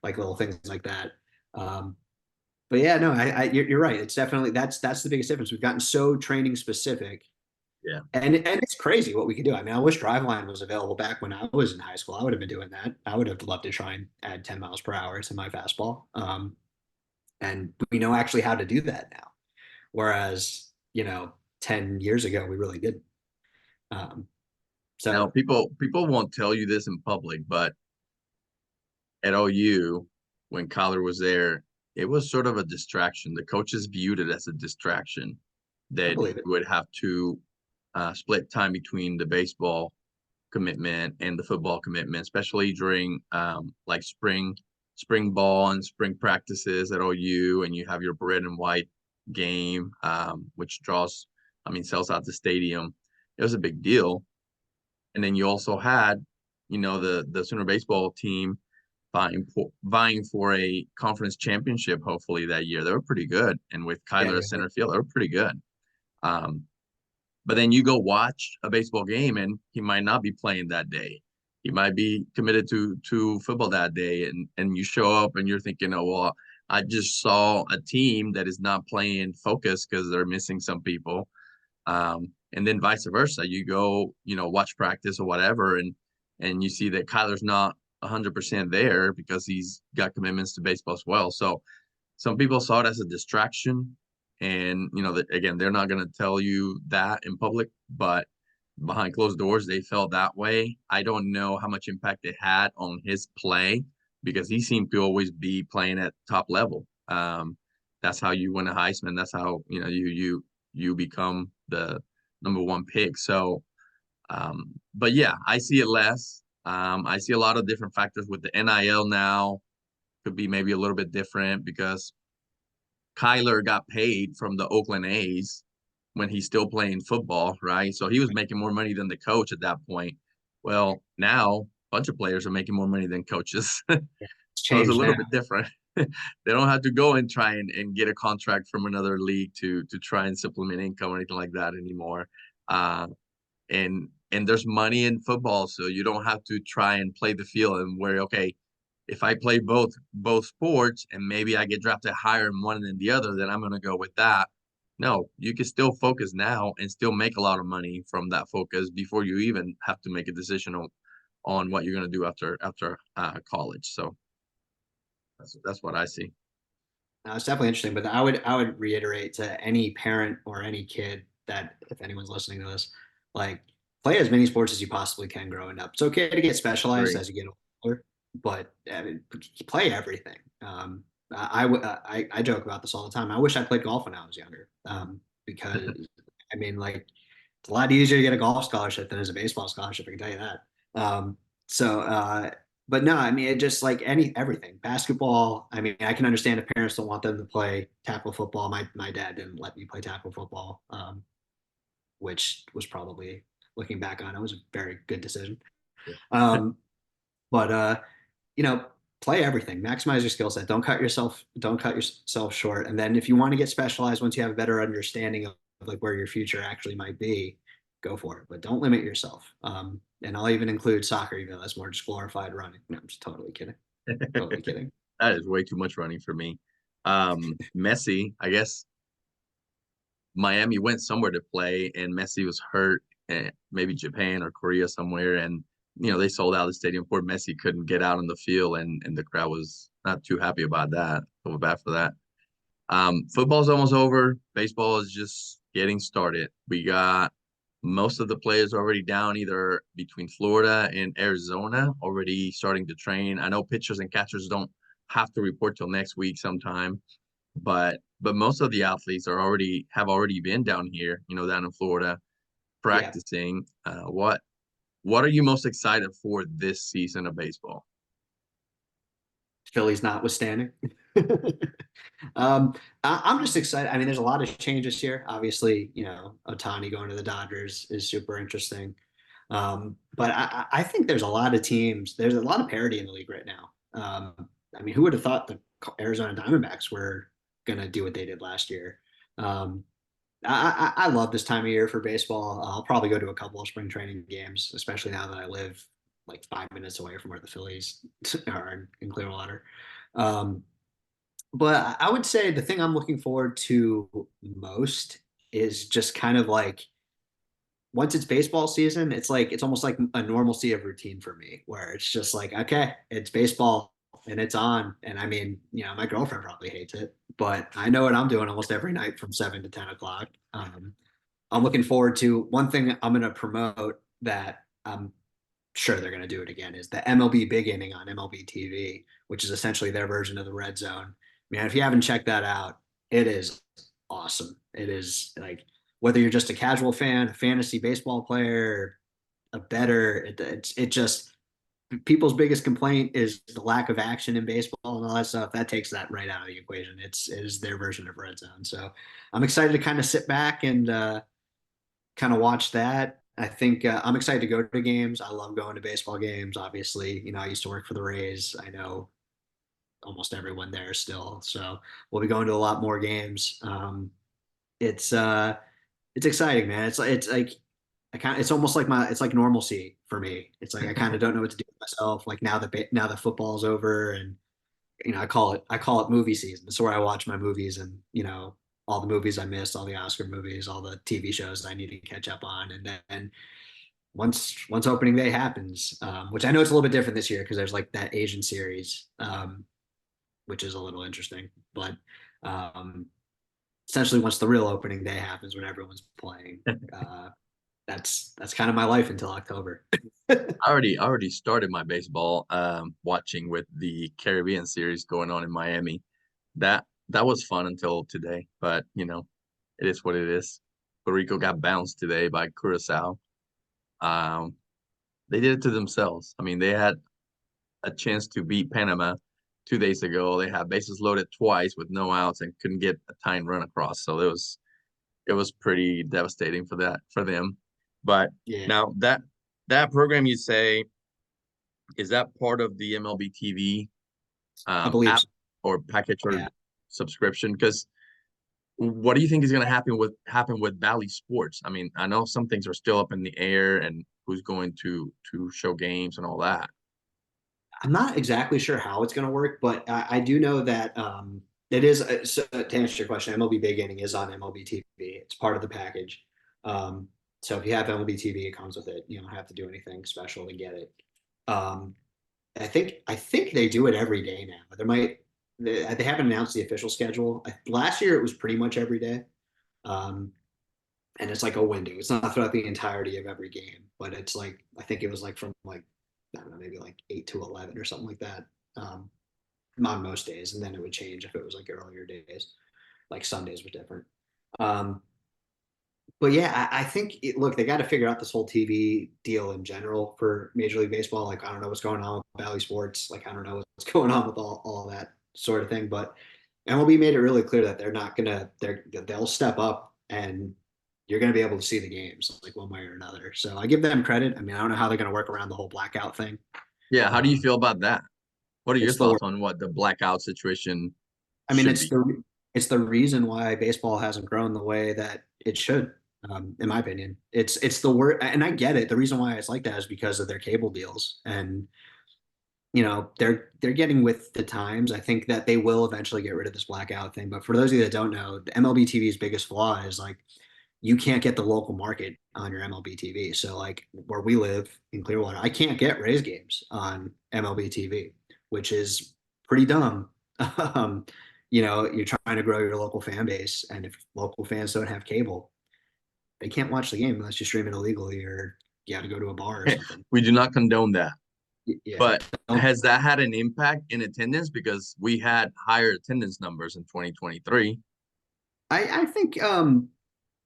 like little things like that. But yeah, no, you're right. It's definitely that's the biggest difference. We've gotten so training specific. Yeah. And it's crazy what we can do. I mean, I wish Driveline was available back when I was in high school. I would have been doing that. I would have loved to try and add 10 miles per hour to my fastball. And we know actually how to do that now. Whereas, 10 years ago, we really didn't. So Now, people won't tell you this in public, but at OU, when Kyler was there, it was sort of a distraction. The coaches viewed it as a distraction I that he believe it. would have to split time between the baseball commitment and the football commitment, especially during like spring ball and spring practices at OU, and you have your red and white game, which sells out the stadium. It was a big deal. And then you also had, the Sooner baseball team vying for a conference championship, hopefully that year. They were pretty good. And with Kyler as center field, they were pretty good. But then you go watch a baseball game and he might not be playing that day. He might be committed to football that day. And you show up and you're thinking, oh, well, I just saw a team that is not playing focus because they're missing some people. And then vice versa. You go, watch practice or whatever, and you see that Kyler's not 100% there because he's got commitments to baseball as well. So some people saw it as a distraction. And, again, they're not going to tell you that in public, but behind closed doors, they felt that way. I don't know how much impact it had on his play because he seemed to always be playing at top level. That's how you win a Heisman. That's how, you become the number one pick. So, but yeah, I see it less. I see a lot of different factors with the NIL now. Could be maybe a little bit different because Kyler got paid from the Oakland A's when he's still playing football, right? So he was making more money than the coach at that point. Well, now a bunch of players are making more money than coaches. So it's a little bit different. They don't have to go and try and get a contract from another league to try and supplement income or anything like that anymore. And there's money in football, so you don't have to try and play the field and worry, okay, if I play both sports and maybe I get drafted higher in one than the other, then I'm going to go with that. No, you can still focus now and still make a lot of money from that focus before you even have to make a decision on what you're going to do after college. So that's what I see. It's definitely interesting, but I would reiterate to any parent or any kid that if anyone's listening to this, like play as many sports as you possibly can growing up. It's okay to get specialized as you get older, but I mean, play everything. I joke about this all the time. I wish I played golf when I was younger, because I mean, like it's a lot easier to get a golf scholarship than as a baseball scholarship. I can tell you that. So but no, I mean, it just like everything. Basketball, I mean, I can understand if parents don't want them to play tackle football. My dad didn't let me play tackle football, which was probably, looking back on it, was a very good decision. Um, but you know, play everything, maximize your skill set. Don't cut yourself short. And then if you want to get specialized, once you have a better understanding of like where your future actually might be, go for it. But don't limit yourself. And I'll even include soccer, even though that's more just glorified running. No, I'm just totally kidding. Totally kidding. That is way too much running for me. Messi, I guess Miami went somewhere to play, and Messi was hurt, and maybe Japan or Korea somewhere, and they sold out the stadium. Poor Messi couldn't get out on the field, and the crowd was not too happy about that. Feel bad for that. Football's almost over. Baseball is just getting started. We got most of the players already down, either between Florida and Arizona, already starting to train. I know pitchers and catchers don't have to report till next week sometime, but most of the athletes have already been down here, down in Florida, Yeah. practicing. What are you most excited for this season of baseball? Phillies notwithstanding. I'm just excited. I mean, there's a lot of changes here. Obviously, Otani going to the Dodgers is super interesting. But I think there's a lot of teams. There's a lot of parity in the league right now. I mean, who would have thought the Arizona Diamondbacks were going to do what they did last year? Um, I love this time of year for baseball. I'll probably go to a couple of spring training games, especially now that I live like 5 minutes away from where the Phillies are in Clearwater. Um, but I would say the thing I'm looking forward to most is just kind of like, once it's baseball season, it's almost like a normalcy of routine for me, where it's just like, okay, it's baseball and it's on. And I mean, my girlfriend probably hates it, but I know what I'm doing almost every night from 7 to 10 o'clock. I'm looking forward to one thing I'm going to promote that I'm sure they're going to do it again is the MLB Big Inning on MLB TV, which is essentially their version of the Red Zone. Man, if you haven't checked that out, it is awesome. It is like, whether you're just a casual fan, a fantasy baseball player, a bettor, it just, people's biggest complaint is the lack of action in baseball and all that stuff. That takes that right out of the equation. It is their version of Red Zone. So I'm excited to kind of sit back and kind of watch that. I think I'm excited to go to games. I love going to baseball games. Obviously, I used to work for the Rays. I know almost everyone there still. So we'll be going to a lot more games. It's exciting, man. It's like it's almost like it's like normalcy for me. It's like I kind of don't know what to do with myself. Like now that football's over, and I call it movie season. It's where I watch my movies, and all the movies I missed, all the Oscar movies, all the TV shows I need to catch up on, and then once opening day happens, which I know it's a little bit different this year because there's like that Asian series, which is a little interesting, but um, essentially once the real opening day happens when everyone's playing, that's kind of my life until October. I already started my baseball watching with the Caribbean series going on in Miami. That was fun until today, but it is what it is. Puerto Rico got bounced today by Curacao. Um, they did it to themselves. I mean, they had a chance to beat Panama 2 days ago. They had bases loaded twice with no outs and couldn't get a tying run across. So it was pretty devastating for them. But Yeah, now that program, you say, is that part of the MLB TV I believe app so. or package or Yeah. subscription? Because what do you think is going to happen with Valley Sports? I mean, I know some things are still up in the air, and who's going to show games and all that. I'm not exactly sure how it's going to work, but I do know that it is. So to answer your question, MLB Big Inning is on MLB TV. It's part of the package. Um, so if you have MLB TV, it comes with it. You don't have to do anything special to get it. Um, I think they do it every day now. They haven't announced the official schedule. Last year it was pretty much every day. Um, and it's like a window. It's not throughout the entirety of every game, but it's like I think it was like from like I don't know, maybe like 8 to 11 or something like that. Um, on most days, and then it would change if it was like earlier days, like Sundays were different. Um, But yeah, I think look, they got to figure out this whole TV deal in general for Major League Baseball. Like, I don't know what's going on with Bally Sports. Like, I don't know what's going on with all that sort of thing. But MLB made it really clear that they're not gonna they'll step up and you're gonna be able to see the games like one way or another. So I give them credit. I mean, I don't know how they're gonna work around the whole blackout thing. Yeah, how do you Um, feel about that? What are your it's the thoughts on what the blackout situation I mean, should be? it's the reason why baseball hasn't grown the way that it should, in my opinion. It's the word, and I get it. The reason why it's like that is because of their cable deals, and they're getting with the times. I think that they will eventually get rid of this blackout thing. But for those of you that don't know, the MLB TV's biggest flaw is like you can't get the local market on your MLB TV. So like where we live in Clearwater, I can't get Rays games on MLB TV, which is pretty dumb. um, you're trying to grow your local fan base, and if local fans don't have cable, they can't watch the game unless you stream it illegally or you have to go to a bar or something. We do not condone that. Yeah. But has that had an impact in attendance? Because we had higher attendance numbers in 2023. I think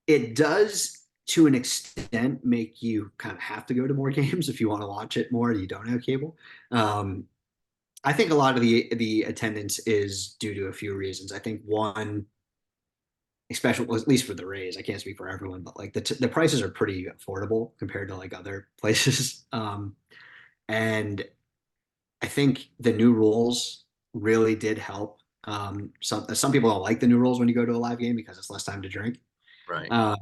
it does to an extent make you kind of have to go to more games if you want to watch it more. You don't have cable. Um, I think a lot of the attendance is due to a few reasons. I think one, especially well, at least for the Rays, I can't speak for everyone, but like the prices are pretty affordable compared to like other places. And I think the new rules really did help. Some people don't like the new rules when you go to a live game because it's less time to drink. Right. Uh,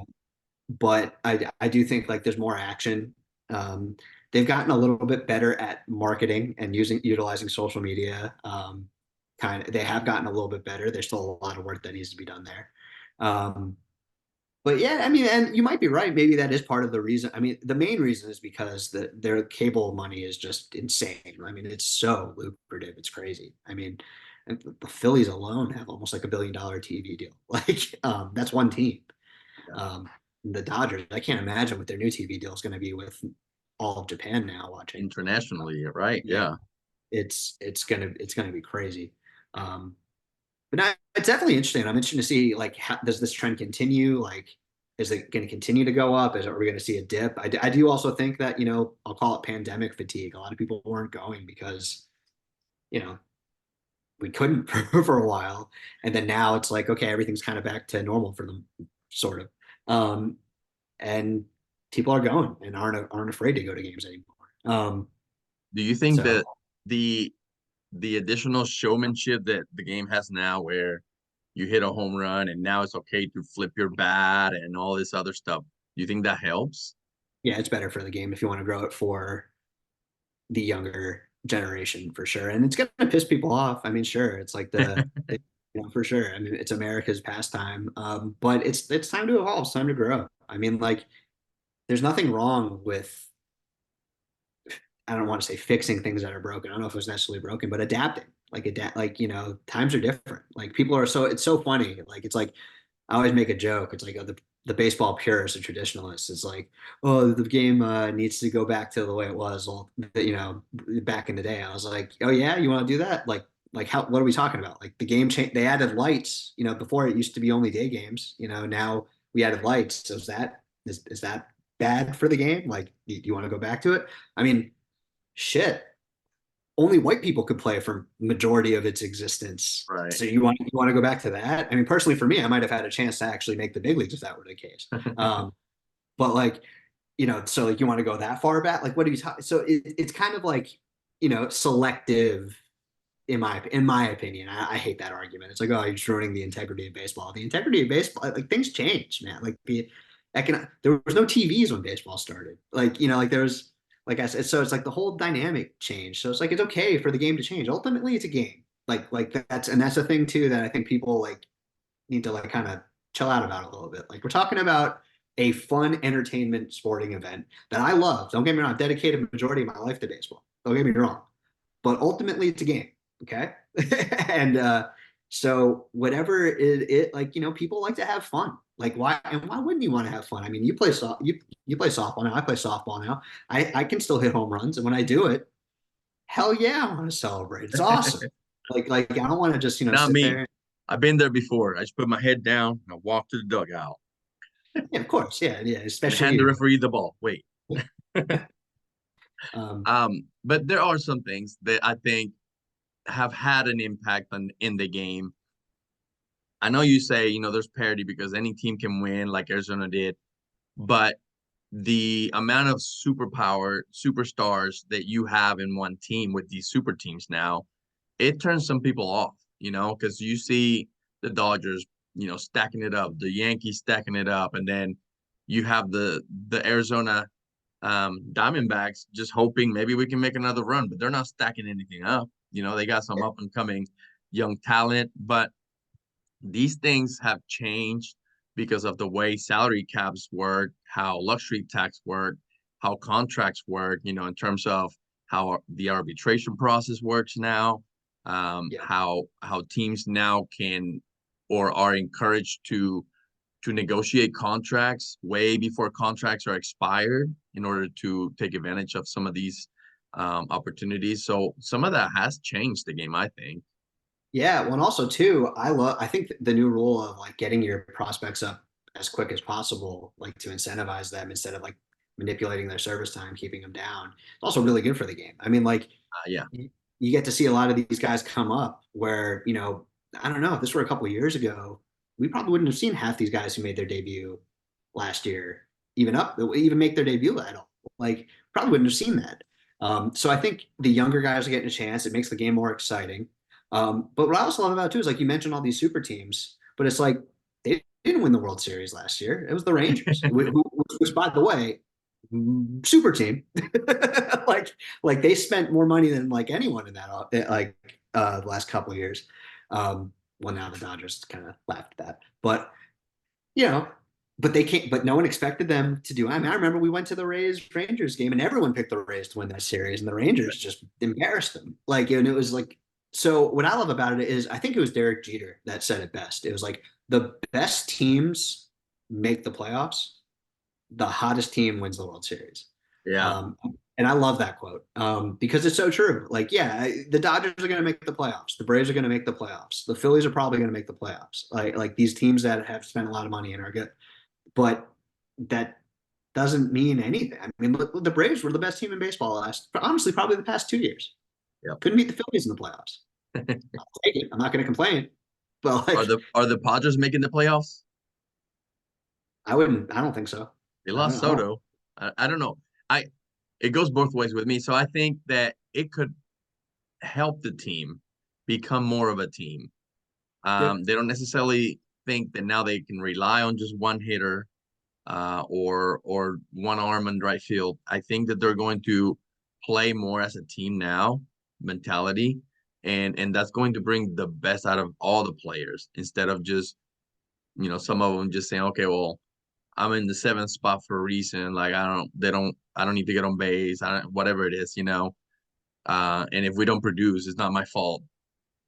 but I do think like there's more action. Um, they've gotten a little bit better at marketing and utilizing social media. They have gotten a little bit better. There's still a lot of work that needs to be done there. Um, but yeah, I mean, and you might be right. Maybe that is part of the reason. I mean, the main reason is because their cable money is just insane. I mean, it's so lucrative. It's crazy. I mean, and the Phillies alone have almost like $1 billion TV deal. Like, that's one team. Yeah. The Dodgers, I can't imagine what their new TV deal is going to be with all of Japan now watching. Internationally, right? Yeah, Yeah. it's gonna be crazy. Um, but now it's definitely interesting. I'm interested to see like how does this trend continue? Like, is it going to continue to go up? Are we going to see a dip? I do also think that I'll call it pandemic fatigue. A lot of people weren't going because you know we couldn't for a while, and then now it's like okay, everything's kind of back to normal for them, sort of. Um, and people are going and aren't afraid to go to games anymore. Do you think So that the additional showmanship that the game has now, where you hit a home run and now it's okay to flip your bat and all this other stuff, do you think that helps? yeah, it's better for the game if you want to grow it for the younger generation for sure. And it's gonna piss people off. I mean, sure, it's like for sure. I mean, it's America's pastime. But it's time to evolve. It's time to grow. I mean, like, there's nothing wrong with I don't want to say fixing things that are broken. I don't know if it was necessarily broken, but adapting. Like times are different. Like people are it's so funny. Like it's like I always make a joke. It's like the baseball purists and traditionalists. It's like, oh, the game needs to go back to the way it was. Well, back in the day. I was like, oh yeah, you want to do that? Like how? What are we talking about? Like the game changed. They added lights. Before it used to be only day games. Now we added lights. So is that bad for the game? Like, do you want to go back to it? I mean, shit, only white people could play for majority of its existence. Right. So you want to go back to that? I mean, personally, for me, I might have had a chance to actually make the big leagues if that were the case. But like, so like you want to go that far back? Like, what are you talking? So it's kind of like, selective. In my opinion, I hate that argument. It's like, oh, you're just ruining the integrity of baseball. The integrity of baseball, like things change, man. Like there was no TVs when baseball started. Like there was like I said, so it's like the whole dynamic changed. So it's like it's okay for the game to change. Ultimately, it's a game. Like that's the thing too that I think people like need to like kind of chill out about a little bit. Like we're talking about a fun entertainment sporting event that I love. Don't get me wrong, I've dedicated a majority of my life to baseball. Don't get me wrong. But ultimately it's a game. Okay. And so whatever it like, people like to have fun. Like why wouldn't you want to have fun? I mean, you play softball now. I play softball now. I can still hit home runs, and when I do it, hell yeah, I want to celebrate. It's awesome. like I don't want to just Not sit me. there. I've been there before. I just put my head down and I walk to the dugout. Yeah, of course. Yeah, yeah. and hand the Especially, referee the ball. Wait. um, But there are some things that I think have had an impact on in the game. I know you say, there's parity because any team can win like Arizona did, but the amount of superstars that you have in one team with these super teams now, it turns some people off, because you see the Dodgers, stacking it up, the Yankees stacking it up, and then you have the Arizona Diamondbacks just hoping maybe we can make another run, but they're not stacking anything up. They got some up and coming young talent, but these things have changed because of the way salary caps work, how luxury tax work, how contracts work, in terms of how the arbitration process works now, yeah. how teams now can or are encouraged to negotiate contracts way before contracts are expired in order to take advantage of some of these opportunities. So some of that has changed the game, I think. Yeah, well, and also too, I think the new rule of like getting your prospects up as quick as possible, like to incentivize them instead of like manipulating their service time, keeping them down. It's also really good for the game. I mean, like Yeah. you get to see a lot of these guys come up where, I don't know, if this were a couple of years ago, we probably wouldn't have seen half these guys who made their debut last year, even make their debut at all. Like, probably wouldn't have seen that. So I think the younger guys are getting a chance. It makes the game more exciting. But what I also love about it too is like you mentioned all these super teams, but it's like they didn't win the World Series last year. It was the Rangers, which by the way, super team. like they spent more money than like anyone in that last couple of years. Well, now the Dodgers kind of laughed at that, but you know, but they can't. But no one expected them to do. I mean, I remember we went to the Rays Rangers game, and everyone picked the Rays to win that series, and the Rangers just embarrassed them. Like, and it was like. So what I love about it is, I think it was Derek Jeter that said it best. It was like the best teams make the playoffs, the hottest team wins the World Series. Yeah. And I love that quote because it's so true. Like, yeah, the Dodgers are going to make the playoffs. The Braves are going to make the playoffs. The Phillies are probably going to make the playoffs. Like these teams that have spent a lot of money and are good, but that doesn't mean anything. I mean, look, the Braves were the best team in baseball honestly, probably the past 2 years. Yep. Couldn't beat the Phillies in the playoffs. I'll take it. I'm not going to complain. But like, are the Padres making the playoffs? I wouldn't. I don't think so. They I lost don't know. Soto. I don't know. It goes both ways with me. So I think that it could help the team become more of a team. Yeah. They don't necessarily think that now they can rely on just one hitter or one arm in right field. I think that they're going to play more as a team now, mentality, and that's going to bring the best out of all the players instead of just some of them just saying, okay, well, I'm in the seventh spot for a reason. Like I don't need to get on base. Whatever it is. And if we don't produce, it's not my fault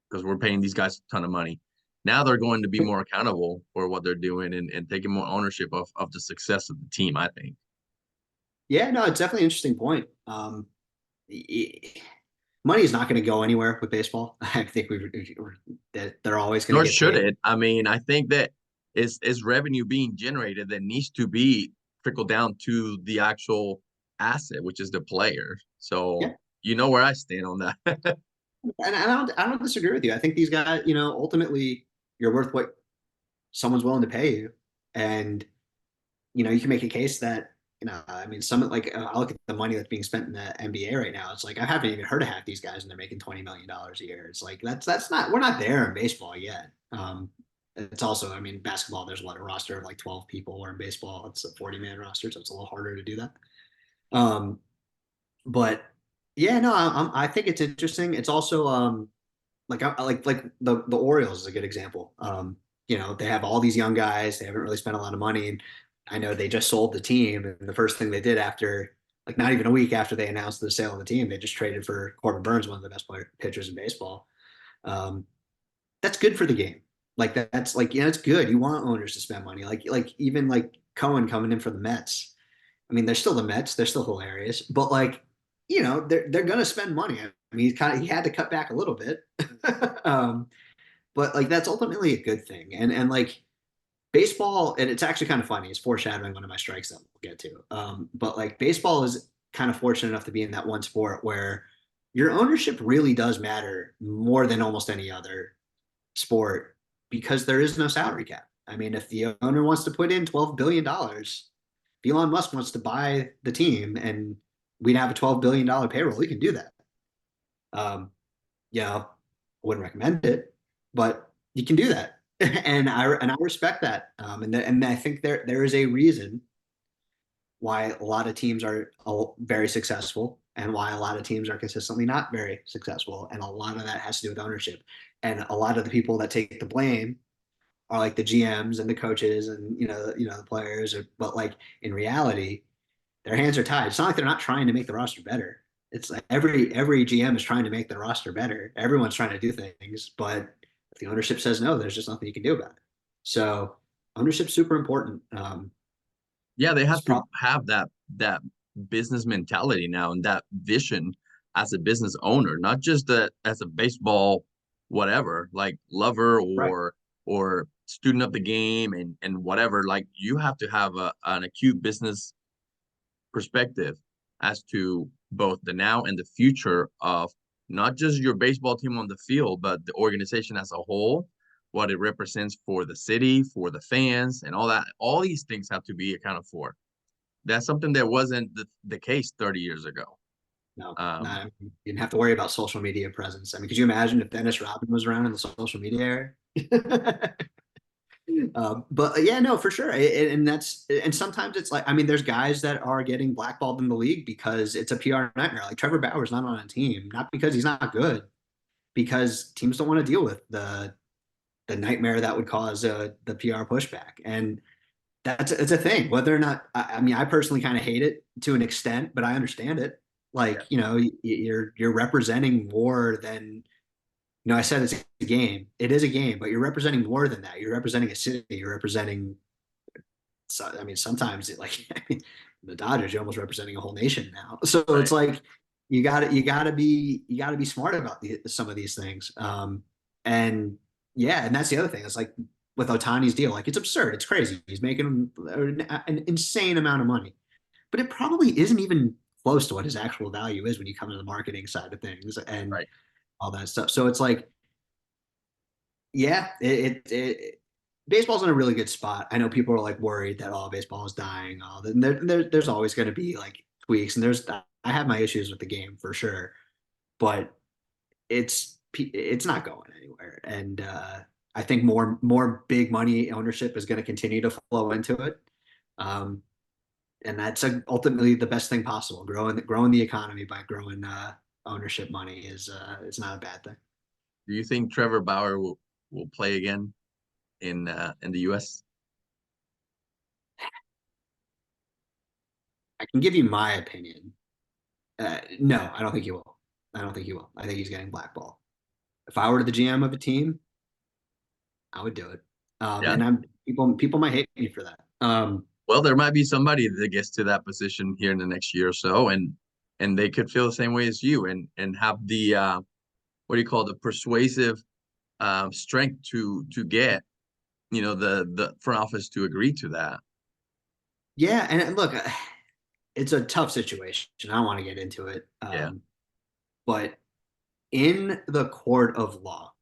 because we're paying these guys a ton of money. Now they're going to be more accountable for what they're doing and taking more ownership of the success of the team, I think. Yeah, no, it's definitely an interesting point. Money is not going to go anywhere with baseball. I think that they're always going Nor to get should paid. it. I mean, I think that is revenue being generated that needs to be trickled down to the actual asset, which is the player. So Yeah, you know where I stand on that. and I don't disagree with you. I think these guys, ultimately, you're worth what someone's willing to pay you, and you can make a case that I mean, some like I look at the money that's being spent in the NBA right now. It's like I haven't even heard of half these guys, and they're making $20 million a year. It's like that's not we're not there in baseball yet. It's also, I mean, basketball. There's a roster of like 12 people, or in baseball, it's a 40-man roster, so it's a little harder to do that. Um, but yeah, no, I think it's interesting. It's also like like the Orioles is a good example. They have all these young guys. They haven't really spent a lot of money, and I know they just sold the team. And the first thing they did after, like, not even a week after they announced the sale of the team, they just traded for Corbin Burns, one of the best pitchers in baseball. Um, that's good for the game. Like that's like it's good. You want owners to spend money. Like even like Cohen coming in for the Mets. I mean, they're still the Mets. They're still hilarious, but like, they're gonna spend money. I mean, he had to cut back a little bit, but like that's ultimately a good thing. And like, baseball, and it's actually kind of funny. It's foreshadowing one of my strikes that we'll get to. But like baseball is kind of fortunate enough to be in that one sport where your ownership really does matter more than almost any other sport because there is no salary cap. I mean, if the owner wants to put in $12 billion, if Elon Musk wants to buy the team and we'd have a $12 billion payroll, he can do that. You know, I wouldn't recommend it, but you can do that. And I respect that. And I think there is a reason why a lot of teams are very successful and why a lot of teams are consistently not very successful. And a lot of that has to do with ownership. And a lot of the people that take the blame are like the GMs and the coaches and the players. But like in reality, their hands are tied. It's not like they're not trying to make the roster better. It's like every GM is trying to make the roster better. Everyone's trying to do things, but if the ownership says no, there's just nothing you can do about it. So ownership's super important. Yeah, they have It's to have that business mentality now and that vision as a business owner, not just as a baseball whatever, like lover right. or student of the game and whatever. Like you have to have an acute business perspective as to both the now and the future of not just your baseball team on the field, but the organization as a whole, what it represents for the city, for the fans, and all that. All these things have to be accounted for. That's something that wasn't the case 30 years ago. No, Um, you didn't have to worry about social media presence. I mean, could you imagine if Dennis Rodman was around in the social media era? But yeah, no, for sure. And sometimes it's like, I mean, there's guys that are getting blackballed in the league because it's a PR nightmare. Like Trevor Bauer's not on a team, not because he's not good, because teams don't want to deal with the nightmare that would cause the PR pushback. And it's a thing. Whether or not, I mean, I personally kind of hate it to an extent, but I understand it. Like, you're representing more than I said it's a game. It is a game, but you're representing more than that. You're representing a city. You're representing. I mean, sometimes the Dodgers, you're almost representing a whole nation now. So right. it's like you gotta be smart about some of these things. And yeah, and that's the other thing. It's like with Otani's deal, like it's absurd. It's crazy. He's making an insane amount of money, but it probably isn't even close to what his actual value is when you come to the marketing side of things and Right. all that stuff. So it's like, yeah, baseball's in a really good spot. I know people are like worried that all baseball is dying. All that, and there's always going to be like tweaks, and I have my issues with the game for sure, but it's not going anywhere. And I think more big money ownership is going to continue to flow into it. And that's ultimately the best thing possible. Growing the economy by growing ownership money is not a bad thing. Do you think Trevor Bauer will play again in the U.S.? I can give you my opinion. No, I don't think he will. I don't think he will. I think he's getting blackballed. If I were the GM of a team, I would do it. Yeah. And people might hate me for that. Well, there might be somebody that gets to that position here in the next year or so, and they could feel the same way as you, and have the what do you call it, the persuasive strength to get the front office to agree to that. Yeah, and look, it's a tough situation. I don't want to get into it. Yeah. But in the court of law,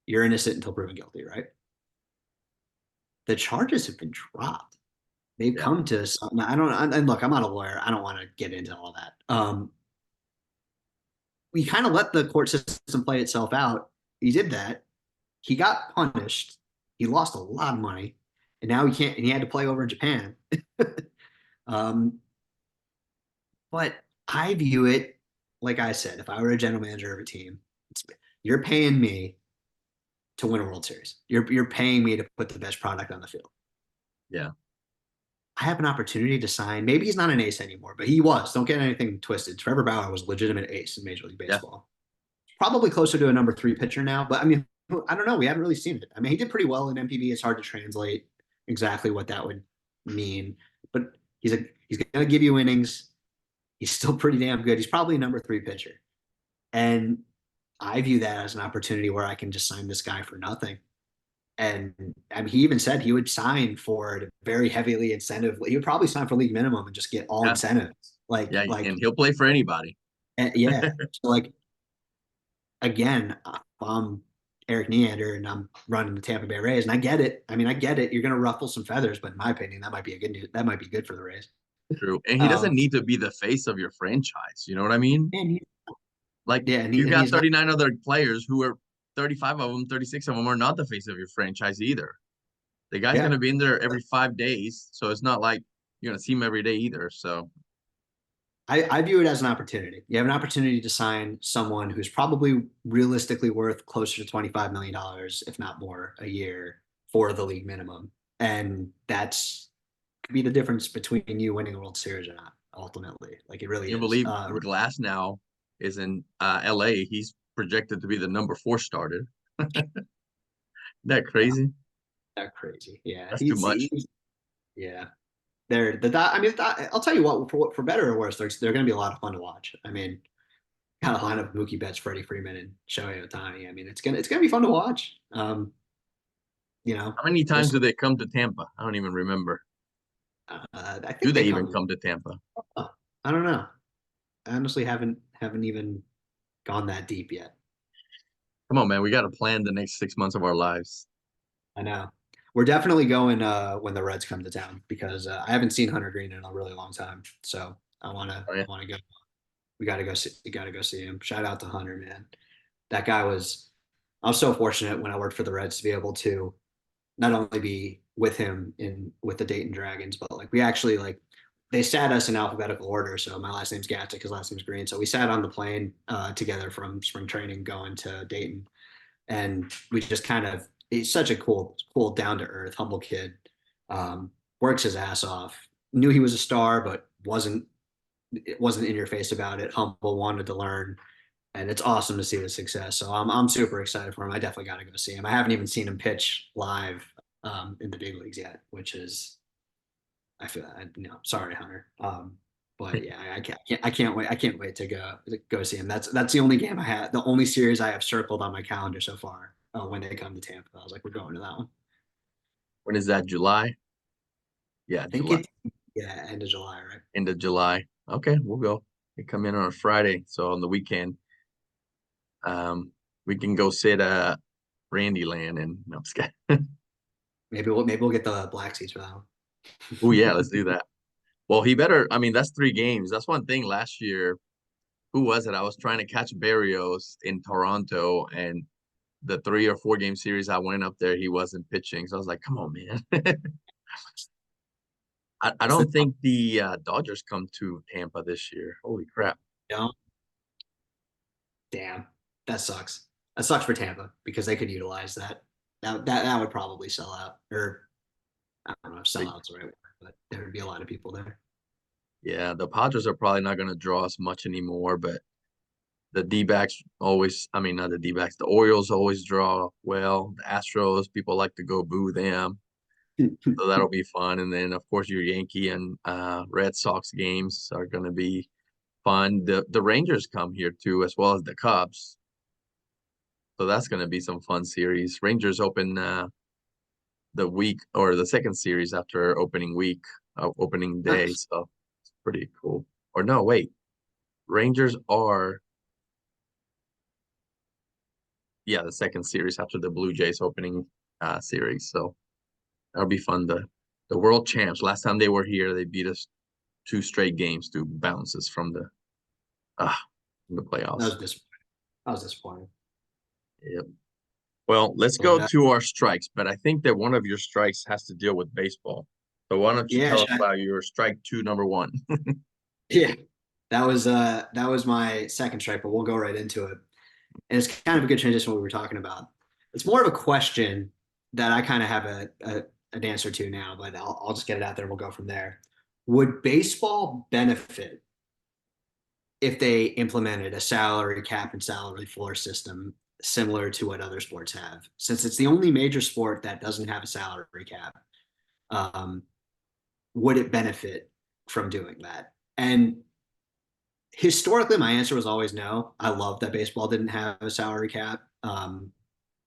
you're innocent until proven guilty, right? The charges have been dropped. They've come to something. And look, I'm not a lawyer. I don't want to get into all that. We kind of let the court system play itself out. He did that. He got punished. He lost a lot of money, and now he can't. And he had to play over in Japan. But I view it like I said. If I were a general manager of a team, you're paying me to win a World Series. You're paying me to put the best product on the field. Yeah. I have an opportunity to sign. Maybe he's not an ace anymore, but he was. Don't get anything twisted. Trevor Bauer was a legitimate ace in Major League Baseball. Yeah. Probably closer to a number 3 pitcher now, but I mean, I don't know. We haven't really seen it. I mean, he did pretty well in MPB. It's hard to translate exactly what that would mean, but he's going to give you innings. He's still pretty damn good. He's probably a number 3 pitcher. And I view that as an opportunity where I can just sign this guy for nothing And he even said he would sign for a very heavily incentive. He would probably sign for league minimum and just get all Yeah, incentives. yeah, and he'll play for anybody. Yeah. So like again, I'm Eric Neander and I'm running the Tampa Bay Rays, and I get it. I mean, I get it. You're going to ruffle some feathers, but in my opinion, that might be a good news. That might be good for the Rays. True, and he doesn't Um, need to be the face of your franchise. You know what I mean? and he, Like yeah, you and got he's not. 39 other players who are 35 of them, 36 of them are not the face of your franchise either. The guy's Yeah, gonna be in there every 5 days, so it's not like you're gonna see him every day either. So I view it as an opportunity. You have an opportunity to sign someone who's probably realistically worth closer to $25 million, if not more, a year for the league minimum. And that's could be the difference between you winning a World Series or not, ultimately. Like it really you is. believe Glass now is in LA. He's projected to be the number 4 starter. Isn't that Yeah, crazy? that crazy. Yeah, That's too much. yeah. They're the I mean, I'll tell you what, for better or worse, they're going to be a lot of fun to watch. I mean, kind of line up Mookie Betts, Freddie Freeman, and Shohei Ohtani. I mean, it's gonna be fun to watch. You know, How many we'll times do they come to Tampa? I don't even remember. I Do think they they even come. come to Tampa? I don't know. I honestly haven't even gone that deep yet. Come on, man. We got to plan the next 6 months of our lives. I know. We're definitely going when the Reds come to town because I haven't seen Hunter Green in a really long time. So Oh, yeah. I wanna go. We gotta go see. We gotta go see him. Shout out to Hunter, man. That guy was. I was so fortunate when I worked for the Reds to be able to not only be with him in with the Dayton Dragons, but like we actually like they sat us in alphabetical order. So my last name's Gatzik, his last name's Green. So we sat on the plane together from spring training going to Dayton, and we just kind of he's such a cool, down to earth, humble kid. Works his ass off. Knew he was a star, but wasn't in your face about it. Humble, wanted to learn, and it's awesome to see the success. So I'm super excited for him. I definitely got to go see him. I haven't even seen him pitch live in the big leagues yet, which is I feel sorry, Hunter. But yeah, I can't wait. I can't wait to go see him. That's the only game I had, the only series I have circled on my calendar so far. When they come to Tampa, I was like, we're going to that one. When is that? July? Yeah, I think July. it, yeah, end of July, right? End of July. Okay, we'll go. They come in on a Friday, so on the weekend, um, we can go sit Randy Land and no, I'm just kidding. Maybe we'll get the black seats for that one. Oh yeah, let's do that. Well, he better. I mean, that's 3 games. That's one thing. Last year, who was it? I was trying to catch Barrios in Toronto, and the 3 or 4 game series I went up there, he wasn't pitching. So I was like, come on, man. I It's the don't think the Dodgers come to Tampa this year. Holy crap. no, damn, that sucks. That sucks for Tampa because they could utilize that. That would probably sell out, or I don't know if sell Like, out's the right word, but there would be a lot of people there. yeah, the Padres are probably not going to draw us much anymore, but the D-backs always, I mean, not the D-backs, the Orioles always draw well. The Astros, people like to go boo them. So that'll be fun. And then, of course, your Yankee and Red Sox games are going to be fun. The Rangers come here too, as well as the Cubs. So that's going to be some fun series. Rangers open the week or the second series after opening week, opening day. Nice. So it's pretty cool. Or no, wait. Rangers are, yeah, the second series after the Blue Jays opening series. So that'll be fun. The world champs, last time they were here, they beat us 2 straight games to bounces uh from the That playoffs. was disappointing. I was disappointed. Yep. Well, let's But go to our strikes, but I think that one of your strikes has to deal with baseball. So why don't you yeah, tell us about your strike two, number one? yeah, that was my second strike, but we'll go right into it. And it's kind of a good transition what we were talking about. It's more of a question that I kind of have an answer to now, but I'll just get it out there and we'll go from there. Would baseball benefit if they implemented a salary cap and salary floor system similar to what other sports have? Since it's the only major sport that doesn't have a salary cap, um, would it benefit from doing that? And historically, my answer was always no. I love that baseball didn't have a salary cap.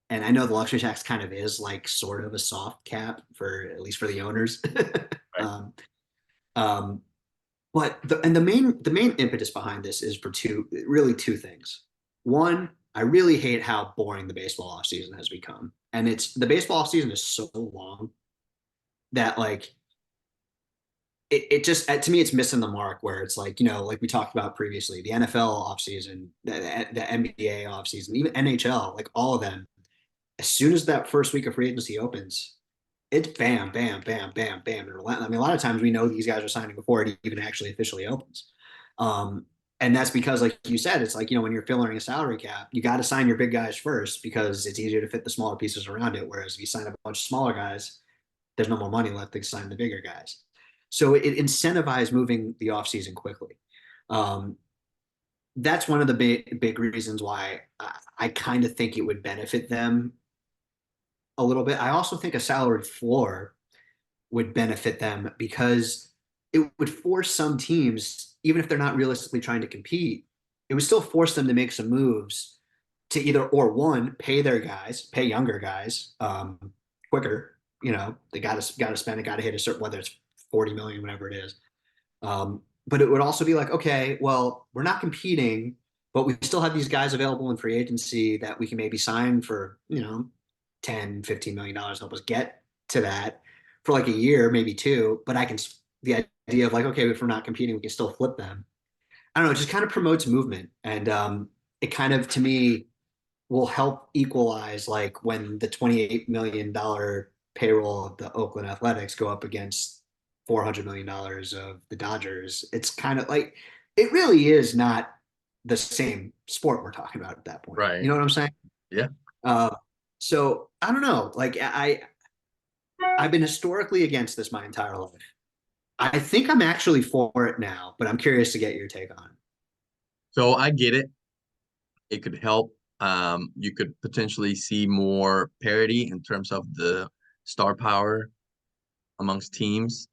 And I know the luxury tax kind of is like sort of a soft cap for at least for the owners. Right. um, um, but the main impetus behind this is for two things. One, I really hate how boring the baseball offseason has become. And it's the baseball offseason is so long that like it just to me it's missing the mark where it's like, like we talked about previously, the NFL offseason, the NBA offseason, even NHL, like all of them, as soon as that first week of free agency opens, it's bam, bam, bam, bam, bam. I mean, a lot of times we know these guys are signing before it even actually officially opens. Um, and that's because, like you said, it's like, when you're filling a salary cap, you got to sign your big guys first because it's easier to fit the smaller pieces around it. Whereas if you sign a bunch of smaller guys, there's no more money left to sign the bigger guys. So it incentivized moving the offseason quickly. Um, that's one of the big reasons why I kind of think it would benefit them a little bit. I also think a salaried floor would benefit them because it would force some teams, even if they're not realistically trying to compete, it would still force them to make some moves to either or one, pay their guys, pay younger guys quicker. They got to spend it, got to hit a certain, whether it's 40 million, whatever it is. But it would also be like, okay, well, we're not competing, but we still have these guys available in free agency that we can maybe sign for, 10, $15 million, help us get to that for like a year, maybe two. But the idea of like, okay, if we're not competing, we can still flip them. I don't know, it just kind of promotes movement. And it kind of, to me, will help equalize like when the $28 million payroll of the Oakland Athletics go up against $400 million of the Dodgers. It's kind of like, it really is not the same sport we're talking about at that point. You Right. know what I'm saying? Yeah. Uh, so I don't know. Like I've been historically against this my entire life. I think I'm actually for it now, but I'm curious to get your take on it. So I get it. It could help. You could potentially see more parity in terms of the star power amongst teams,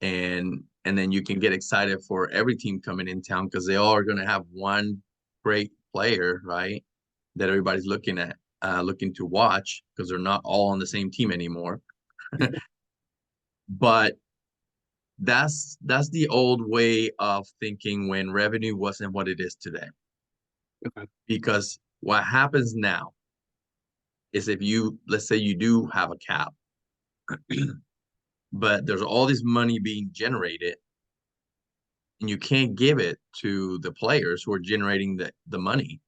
and then you can get excited for every team coming in town because they all are going to have one great player, right? That everybody's looking to watch because they're not all on the same team anymore. But that's the old way of thinking when revenue wasn't what it is today. Okay. Because what happens now is if let's say you do have a cap, but there's all this money being generated and you can't give it to the players who are generating the money.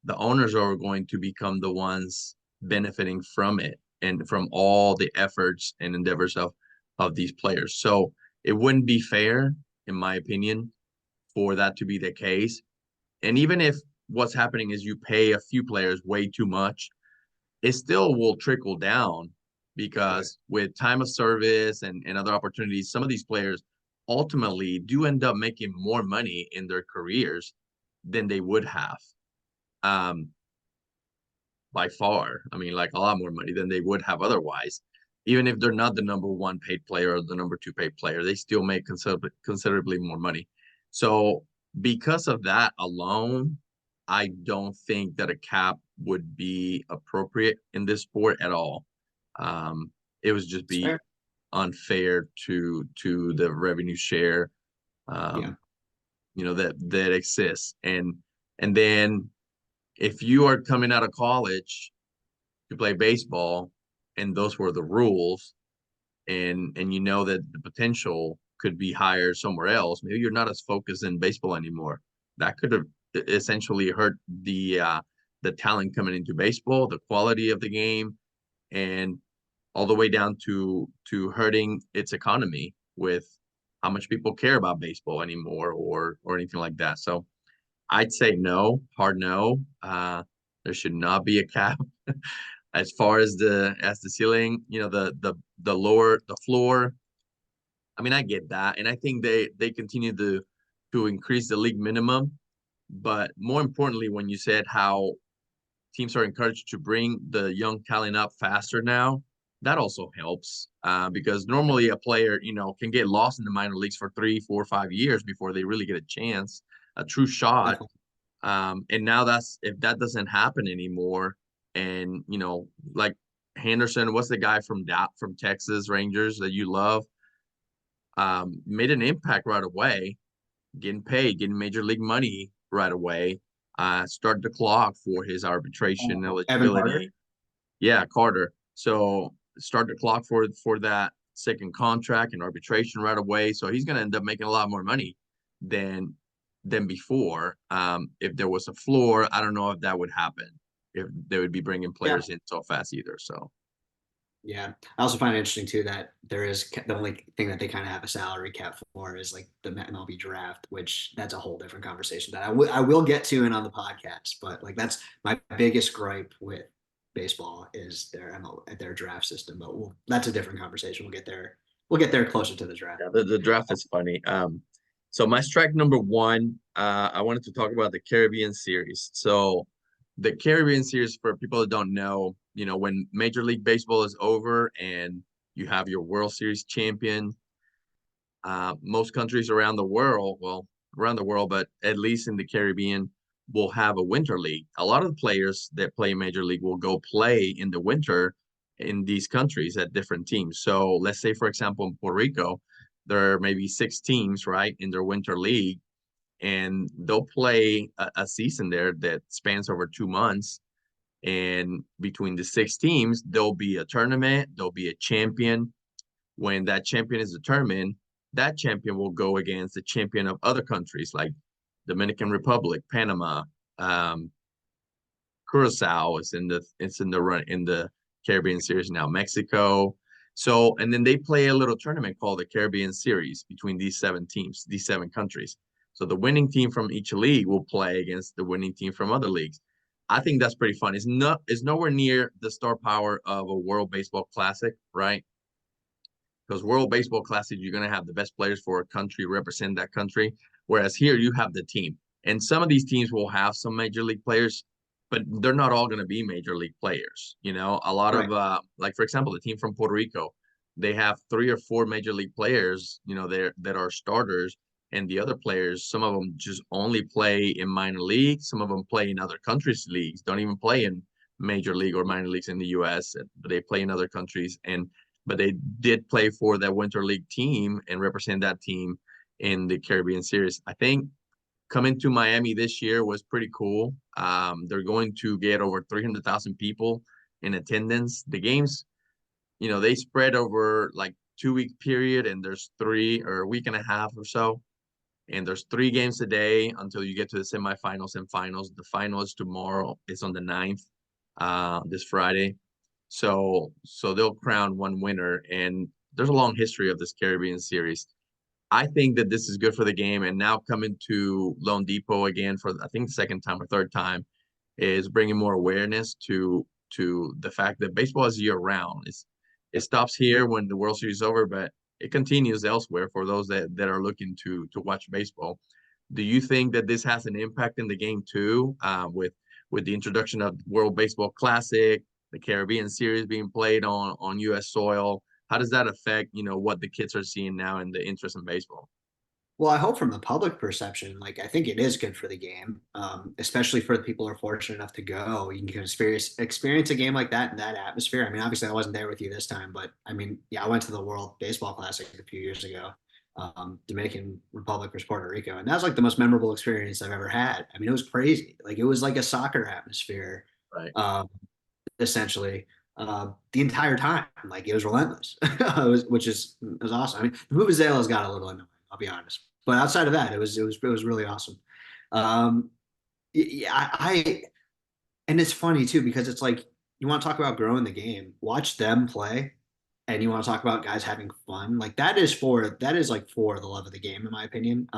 The owners are going to become the ones benefiting from it and from all the efforts and endeavors of these players. So it wouldn't be fair, in my opinion, for that to be the case. And even if what's happening is you pay a few players way too much, it still will trickle down because with time of service and other opportunities, some of these players ultimately do end up making more money in their careers than they would have. By far. I mean, like a lot more money than they would have otherwise. Even if they're not the number one paid player or the number two paid player, they still make considerably more money. So because of that alone, I don't think that a cap would be appropriate in this sport at all. It would just be unfair to the revenue share, Yeah. that exists. And then if you are coming out of college to play baseball and those were the rules, and you know that the potential could be higher somewhere else, maybe you're not as focused in baseball anymore. That could have essentially hurt the talent coming into baseball, the quality of the game, and all the way down to hurting its economy with how much people care about baseball anymore or anything like that. So I'd say no, hard no. There should not be a cap. As far as the ceiling, the floor. I mean, I get that, and I think they continue to increase the league minimum. But more importantly, when you said how teams are encouraged to bring the young talent up faster now, that also helps because normally a player, can get lost in the minor leagues for 3, 4, 5 years before they really get a chance, a true shot. Definitely. And now if that doesn't happen anymore, and like Henderson, what's the guy from Texas Rangers that you love? Made an impact right away, getting paid, getting major league money right away. Start the clock for his arbitration Evan Carter. eligibility. Yeah, Carter. So start the clock for that second contract and arbitration right away. So he's gonna end up making a lot more money than before. If there was a floor, I don't know if that would happen. If they would be bringing Yeah. players in so fast either. So Yeah. I also find it interesting too that there is the only thing that they kind of have a salary cap for is like the MLB draft, which that's a whole different conversation that I will get to in on the podcast. But like that's my biggest gripe with baseball is their draft system. But that's a different conversation. We'll get there. We'll get there closer to the draft. yeah, the draft is funny. So my strike number one, I wanted to talk about the Caribbean Series. So the Caribbean Series, for people that don't know, when Major League Baseball is over and you have your World Series champion, most countries around the world, but at least in the Caribbean, will have a winter league. A lot of the players that play Major League will go play in the winter in these countries at different teams. So let's say, for example, in Puerto Rico, there are maybe 6 teams, right, in their winter league, and they'll play a season there that spans over 2 months. And between the 6 teams, there'll be a tournament, there'll be a champion. When that champion is determined, that champion will go against the champion of other countries like Dominican Republic, Panama, Curacao is in the Caribbean Series now, Mexico. So, and then they play a little tournament called the Caribbean Series between these 7 teams, these 7 countries. So the winning team from each league will play against the winning team from other leagues. I think that's pretty fun. It's nowhere near the star power of a World Baseball Classic, right? Because World Baseball Classic, you're going to have the best players for a country represent that country. Whereas here you have the team. And some of these teams will have some major league players, but they're not all going to be major league players. A lot Right. of, like, for example, the team from Puerto Rico, they have 3 or 4 major league players, that are starters. And the other players, some of them just only play in minor leagues. Some of them play in other countries' leagues, don't even play in major league or minor leagues in the US, but they play in other countries. But they did play for that Winter League team and represent that team in the Caribbean Series. I think coming to Miami this year was pretty cool. They're going to get over 300,000 people in attendance. The games, they spread over like 2-week period, and there's 3 or a week and a half or so. And there's 3 games a day until you get to the semifinals and finals. The final is tomorrow. It's on the 9th, this Friday. So they'll crown one winner, and there's a long history of this Caribbean Series. I think that this is good for the game, and now coming to Lone Depot again for I think the second time or third time is bringing more awareness to the fact that baseball is year round. It stops here when the World Series is over, but it continues elsewhere for those that are looking to watch baseball. Do you think that this has an impact in the game too, with the introduction of World Baseball Classic, the Caribbean Series being played on U.S. soil? How does that affect, what the kids are seeing now and the interest in baseball? Well, I hope from the public perception, like I think it is good for the game, especially for the people who are fortunate enough to go. You can experience a game like that in that atmosphere. I mean, obviously, I wasn't there with you this time, but I mean, yeah, I went to the World Baseball Classic a few years ago, Dominican Republic versus Puerto Rico, and that was like the most memorable experience I've ever had. I mean, it was crazy. Like it was like a soccer atmosphere, Right. essentially. The entire time, like it was relentless, it was awesome. I mean, the Vuvuzelas got a little annoying, I'll be honest. But outside of that, it was really awesome. Yeah, and it's funny too because it's like you want to talk about growing the game, watch them play, and you want to talk about guys having fun. Like that is like for the love of the game, in my opinion.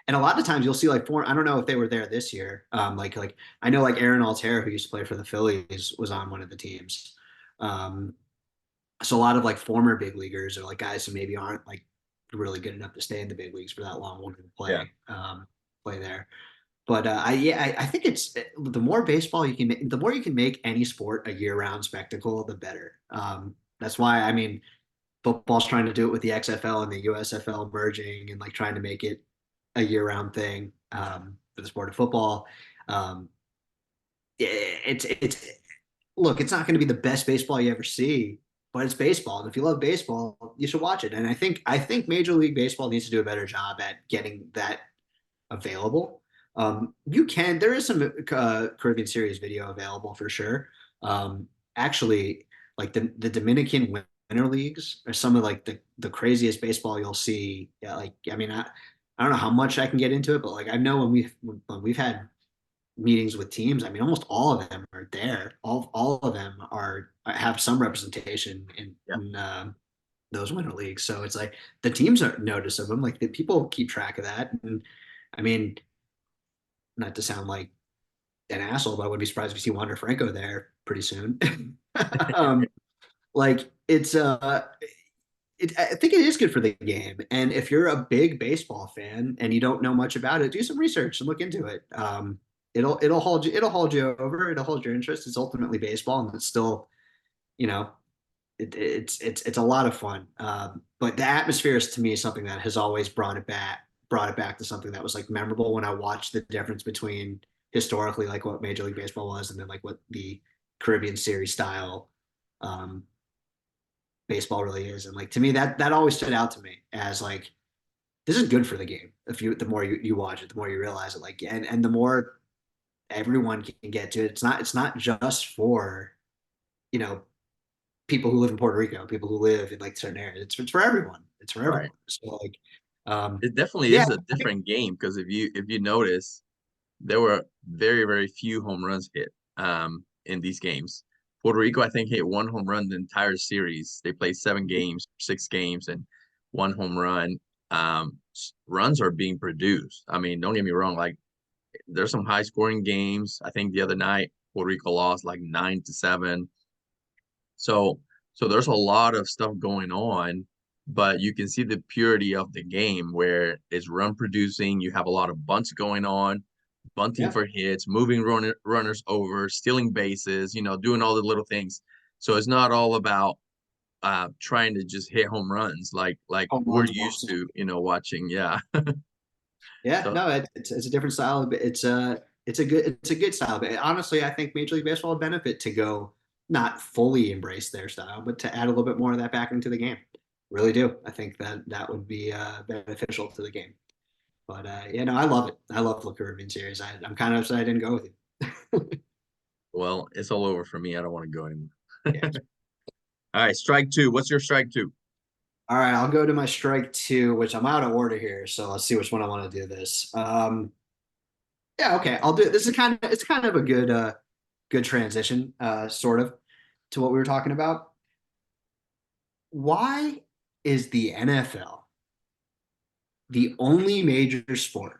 And a lot of times you'll see like I don't know if they were there this year. Like I know like Aaron Altera, who used to play for the Phillies, was on one of the teams. Um, so a lot of like former big leaguers or like guys who maybe aren't like really good enough to stay in the big leagues for that long wanted to Yeah. play there. But I think it's the more baseball you can make, the more you can make any sport a year-round spectacle, the better. That's why I mean, football's trying to do it with the XFL and the USFL merging and like trying to make it a year-round thing for the sport of football. It's look, it's not going to be the best baseball you ever see, but it's baseball. And if you love baseball, you should watch it. And I think Major League Baseball needs to do a better job at getting that available. There is some Caribbean Series video available for sure. Actually, like the Dominican winter leagues are some of like the craziest baseball you'll see. Yeah, like I mean, I don't know how much I can get into it, but like I know when we've had meetings with teams, I mean, almost all of them are there. All of them have some representation Yeah. in those winter leagues. So it's like the teams are notice of them. Like the people keep track of that. And I mean, not to sound like an asshole, but I wouldn't be surprised if you see Wander Franco there pretty soon. um, like I think it is good for the game. And if you're a big baseball fan and you don't know much about it, do some research and look into it. It'll hold you over. It'll hold your interest. It's ultimately baseball, and it's still, you know, it's a lot of fun. But the atmosphere is to me something that has always brought it back to something that was like memorable when I watched the difference between historically like what Major League Baseball was and then like what the Caribbean Series style um, baseball really is. And like to me that always stood out to me as like this is good for the game. If you the more you watch it, the more you realize it. Like and the more everyone can get to it. It's not just for you know people who live in Puerto Rico, people who live in like certain areas. It's for everyone. It's for Right. everyone. So like It definitely yeah, is a different game because if you notice, there were very, very few home runs hit in these games. Puerto Rico, I think, hit one home run the entire series. They played 7 games, 6 games, and one home run. Runs are being produced. I mean, don't get me wrong, like there's some high scoring games. I think the other night Puerto Rico lost like 9-7. So so there's a lot of stuff going on, but you can see the purity of the game where it's run producing. You have a lot of bunts going on, bunting yeah. for hits, moving runners over, stealing bases, doing all the little things. So it's not all about trying to just hit home runs like Home we're runs, used walks. to, watching. Yeah. Yeah, So no, it's a different style. It's a good style. But honestly, I think Major League Baseball would benefit to go not fully embrace their style, but to add a little bit more of that back into the game. Really do. I think that would be beneficial to the game. But I love it. I love the Caribbean series. I'm kind of upset I didn't go with you. well, it's all over for me. I don't want to go anymore. Yeah. All right, strike two. What's your strike two? All right, I'll go to my strike two, which I'm out of order here, so let's see which one I want to do this. Yeah, okay, I'll do it. It's kind of a good transition, sort of, to what we were talking about. Why is the NFL the only major sport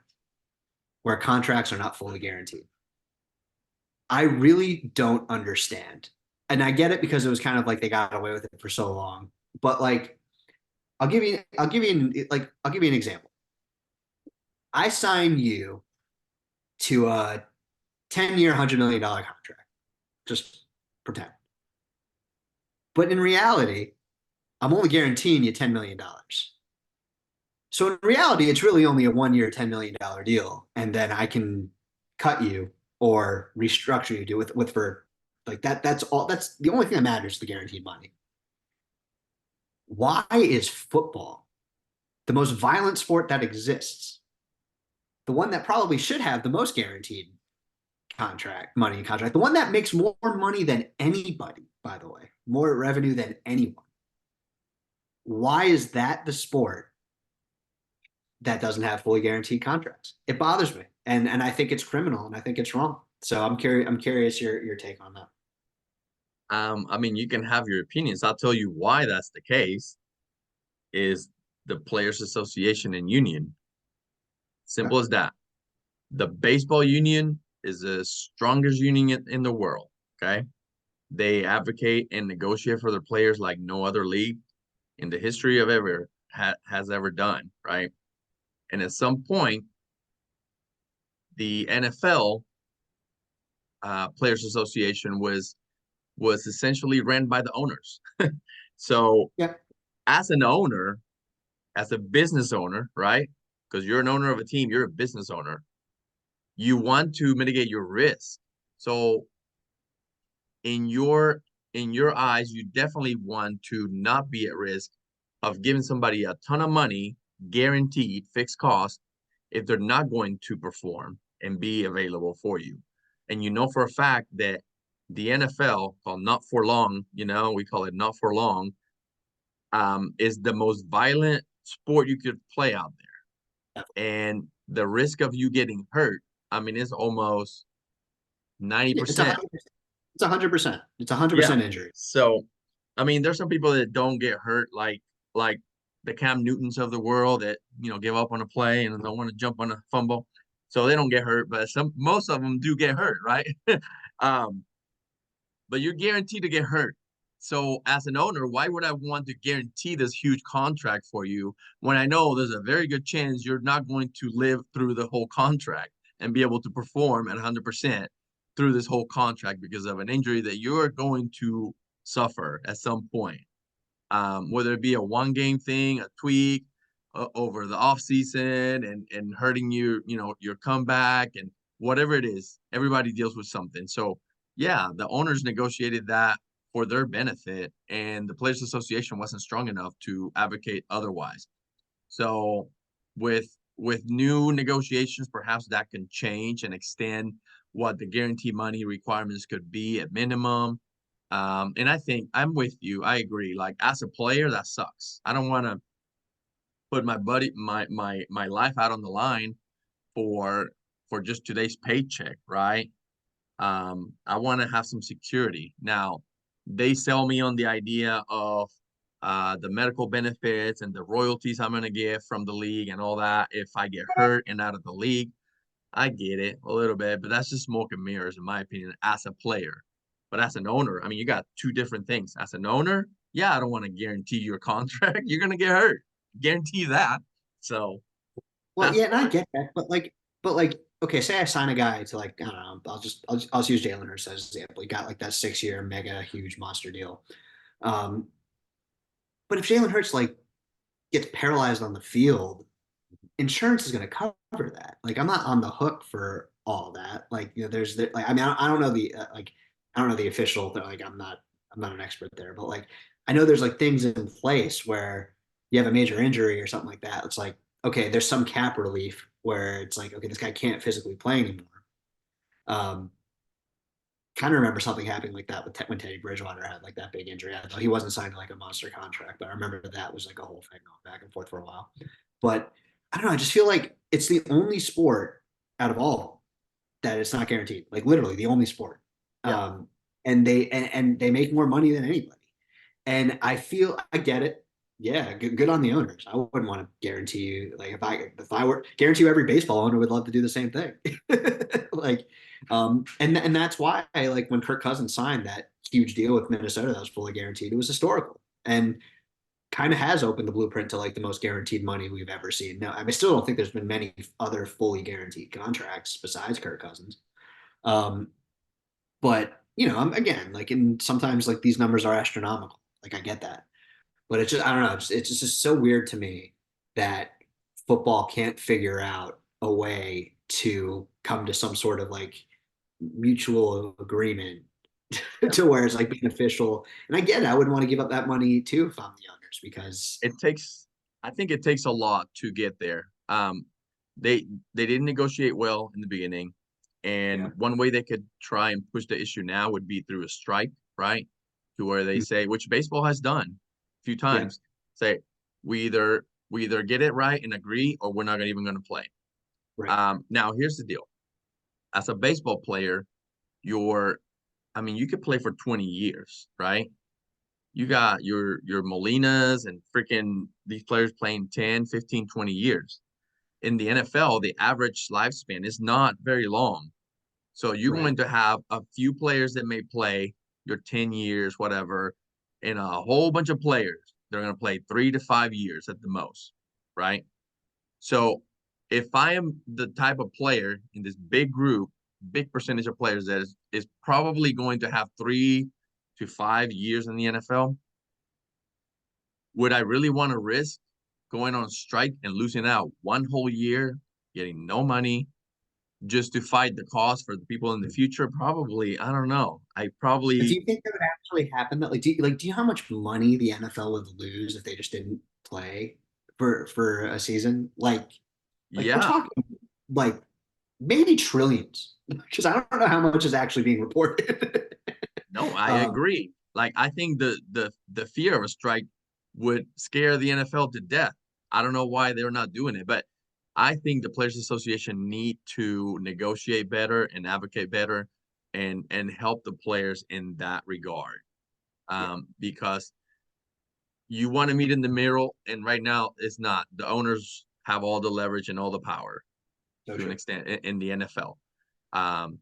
where contracts are not fully guaranteed? I really don't understand. And I get it because it was kind of like they got away with it for so long. But like I'll give you an example. I sign you to a 10-year, $100 million contract. Just pretend. But in reality, I'm only guaranteeing you $10 million. So in reality, it's really only a 1-year, $10 million deal, and then I can cut you or restructure you do with for like that. That's all. That's the only thing that matters, the guaranteed money. Why is football the most violent sport that exists? The one that probably should have the most guaranteed contract, the one that makes more money than anybody, by the way, more revenue than anyone. Why is that the sport that doesn't have fully guaranteed contracts? It bothers me, and I think it's criminal, and I think it's wrong. So I'm curious your take on that. I mean, you can have your opinions. I'll tell you why that's the case is the Players Association and Union. Okay. Simple as that. The baseball union is the strongest union in the world. Okay. They advocate and negotiate for their players like no other league in the history of ever has ever done. Right. And at some point, the NFL Players Association was essentially ran by the owners. So Yeah. as an owner, as a business owner, right? Because you're an owner of a team, you're a business owner. You want to mitigate your risk. So in your eyes, you definitely want to not be at risk of giving somebody a ton of money, guaranteed fixed cost, if they're not going to perform and be available for you. And you know for a fact that the NFL, called not for long, we call it not for long, is the most violent sport you could play out there. And the risk of you getting hurt, I mean, it's almost 90%. It's 100%. It's 100% Yeah. injury. So, I mean, there's some people that don't get hurt, like the Cam Newtons of the world that give up on a play and don't want to jump on a fumble, so they don't get hurt. But most of them do get hurt, right? But you're guaranteed to get hurt. So as an owner, why would I want to guarantee this huge contract for you when I know there's a very good chance you're not going to live through the whole contract and be able to perform at 100% through this whole contract because of an injury that you're going to suffer at some point, whether it be a one-game thing, a tweak over the off season, and hurting your comeback, and whatever it is. Everybody deals with something. So yeah, the owners negotiated that for their benefit, and the Players Association wasn't strong enough to advocate otherwise. So with new negotiations, perhaps that can change and extend what the guarantee money requirements could be at minimum. And I think I'm with you. I agree. Like, as a player, that sucks. I don't want to put my life out on the line for just today's paycheck, right? I want to have some security. Now, they sell me on the idea of the medical benefits and the royalties I'm going to get from the league and all that if I get hurt and out of the league. I get it a little bit, but that's just smoke and mirrors, in my opinion, as a player. But as an owner, I mean, you got two different things. As an owner, yeah, I don't want to guarantee your contract. You're going to get hurt. Guarantee that. So, well, yeah, and I get that, but like, okay, say I sign a guy to, like, I don't know, I'll just use Jalen Hurts as an example. He got like that 6-year mega huge monster deal. Um, but if Jalen Hurts like gets paralyzed on the field, insurance is going to cover that. Like, I'm not on the hook for all that. Like, like, I mean, I don't know I don't know the official. Like, I'm not an expert there, but like, I know there's like things in place where you have a major injury or something like that. It's like, okay, there's some cap relief where it's like, okay, this guy can't physically play anymore. Um, Kind of remember something happening like that with when Teddy Bridgewater had like that big injury. I thought he wasn't signed to like a monster contract, but I remember that was like a whole thing going back and forth for a while. But I don't know. I just feel like it's the only sport out of all of them that it's not guaranteed. Like, literally the only sport. yeah. And they make more money than anybody. And I get it. Yeah, good on the owners. I wouldn't want to guarantee you, like, if I were guarantee you, every baseball owner would love to do the same thing. Like, and that's why, like, when Kirk Cousins signed that huge deal with Minnesota that was fully guaranteed, it was historical and kind of has opened the blueprint to like the most guaranteed money we've ever seen. Now, I still don't think there's been many other fully guaranteed contracts besides Kirk Cousins. But I'm again, like, and sometimes like these numbers are astronomical. Like, I get that, but it's just, I don't know. It's just so weird to me that football can't figure out a way to come to some sort of like mutual agreement to where it's like beneficial. And I get it. I wouldn't want to give up that money too if I'm the owners, because I think it takes a lot to get there. They didn't negotiate well in the beginning, and one way they could try and push the issue now would be through a strike, right? To where they say, which baseball has done a few times, say we either get it right and agree, or we're not even going to play. right. Now here's the deal: as a baseball player, you could play for 20 years, right? You got your Molinas and freaking these players playing 10, 15, 20 years. In the NFL, the average lifespan is not very long. So you're going to have a few players that may play your 10 years, whatever, and a whole bunch of players that are going to play 3 to 5 years at the most, right? So if I am the type of player in this big group, big percentage of players that is probably going to have 3 to 5 years in the NFL, would I really want to risk going on strike and losing out one whole year, getting no money, just to fight the cost for the people in the future? Probably. I don't know. I But do probably, you think that would actually happen? That do you know how much money the NFL would lose if they just didn't play for a season? We're yeah. talking like maybe trillions because I don't know how much is actually being reported. No, I um, agree. Like I think the fear of a strike would scare the NFL to death. I don't know why they're not doing it, but I think the Players Association need to negotiate better and advocate better and help the players in that regard. yeah, Because you want to meet in the middle, and right now it's not. The owners have all the leverage and all the power so to an true. extent in the NFL. Um,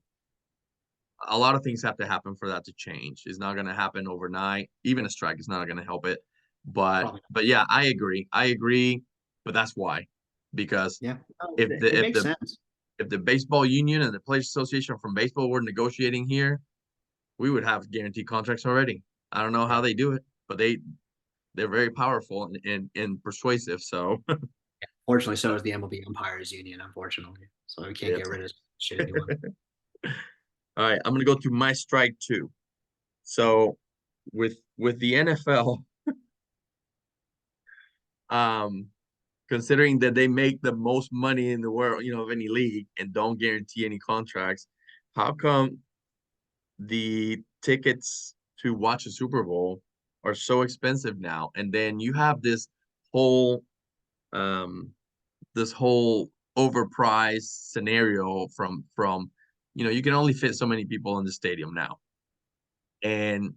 a lot of things have to happen for that to change. It's not going to happen overnight. Even a strike is not going to help it. But Probably. but yeah, I agree. I agree. But that's why, because Yeah. Oh, if the it if makes the sense. if the baseball union and the Players Association from baseball were negotiating here, we would have guaranteed contracts already. I don't know how Yeah. they do it, but they're very powerful and persuasive. So Fortunately, so is the MLB umpires union, unfortunately. So we can't yeah. get rid of this shitty one. All right, I'm gonna go to my strike two. So with the NFL, um, considering that they make the most money in the world, of any league and don't guarantee any contracts, how come the tickets to watch a Super Bowl are so expensive now? And then you have whole um this whole overpriced scenario from you can only fit so many people in the stadium now. And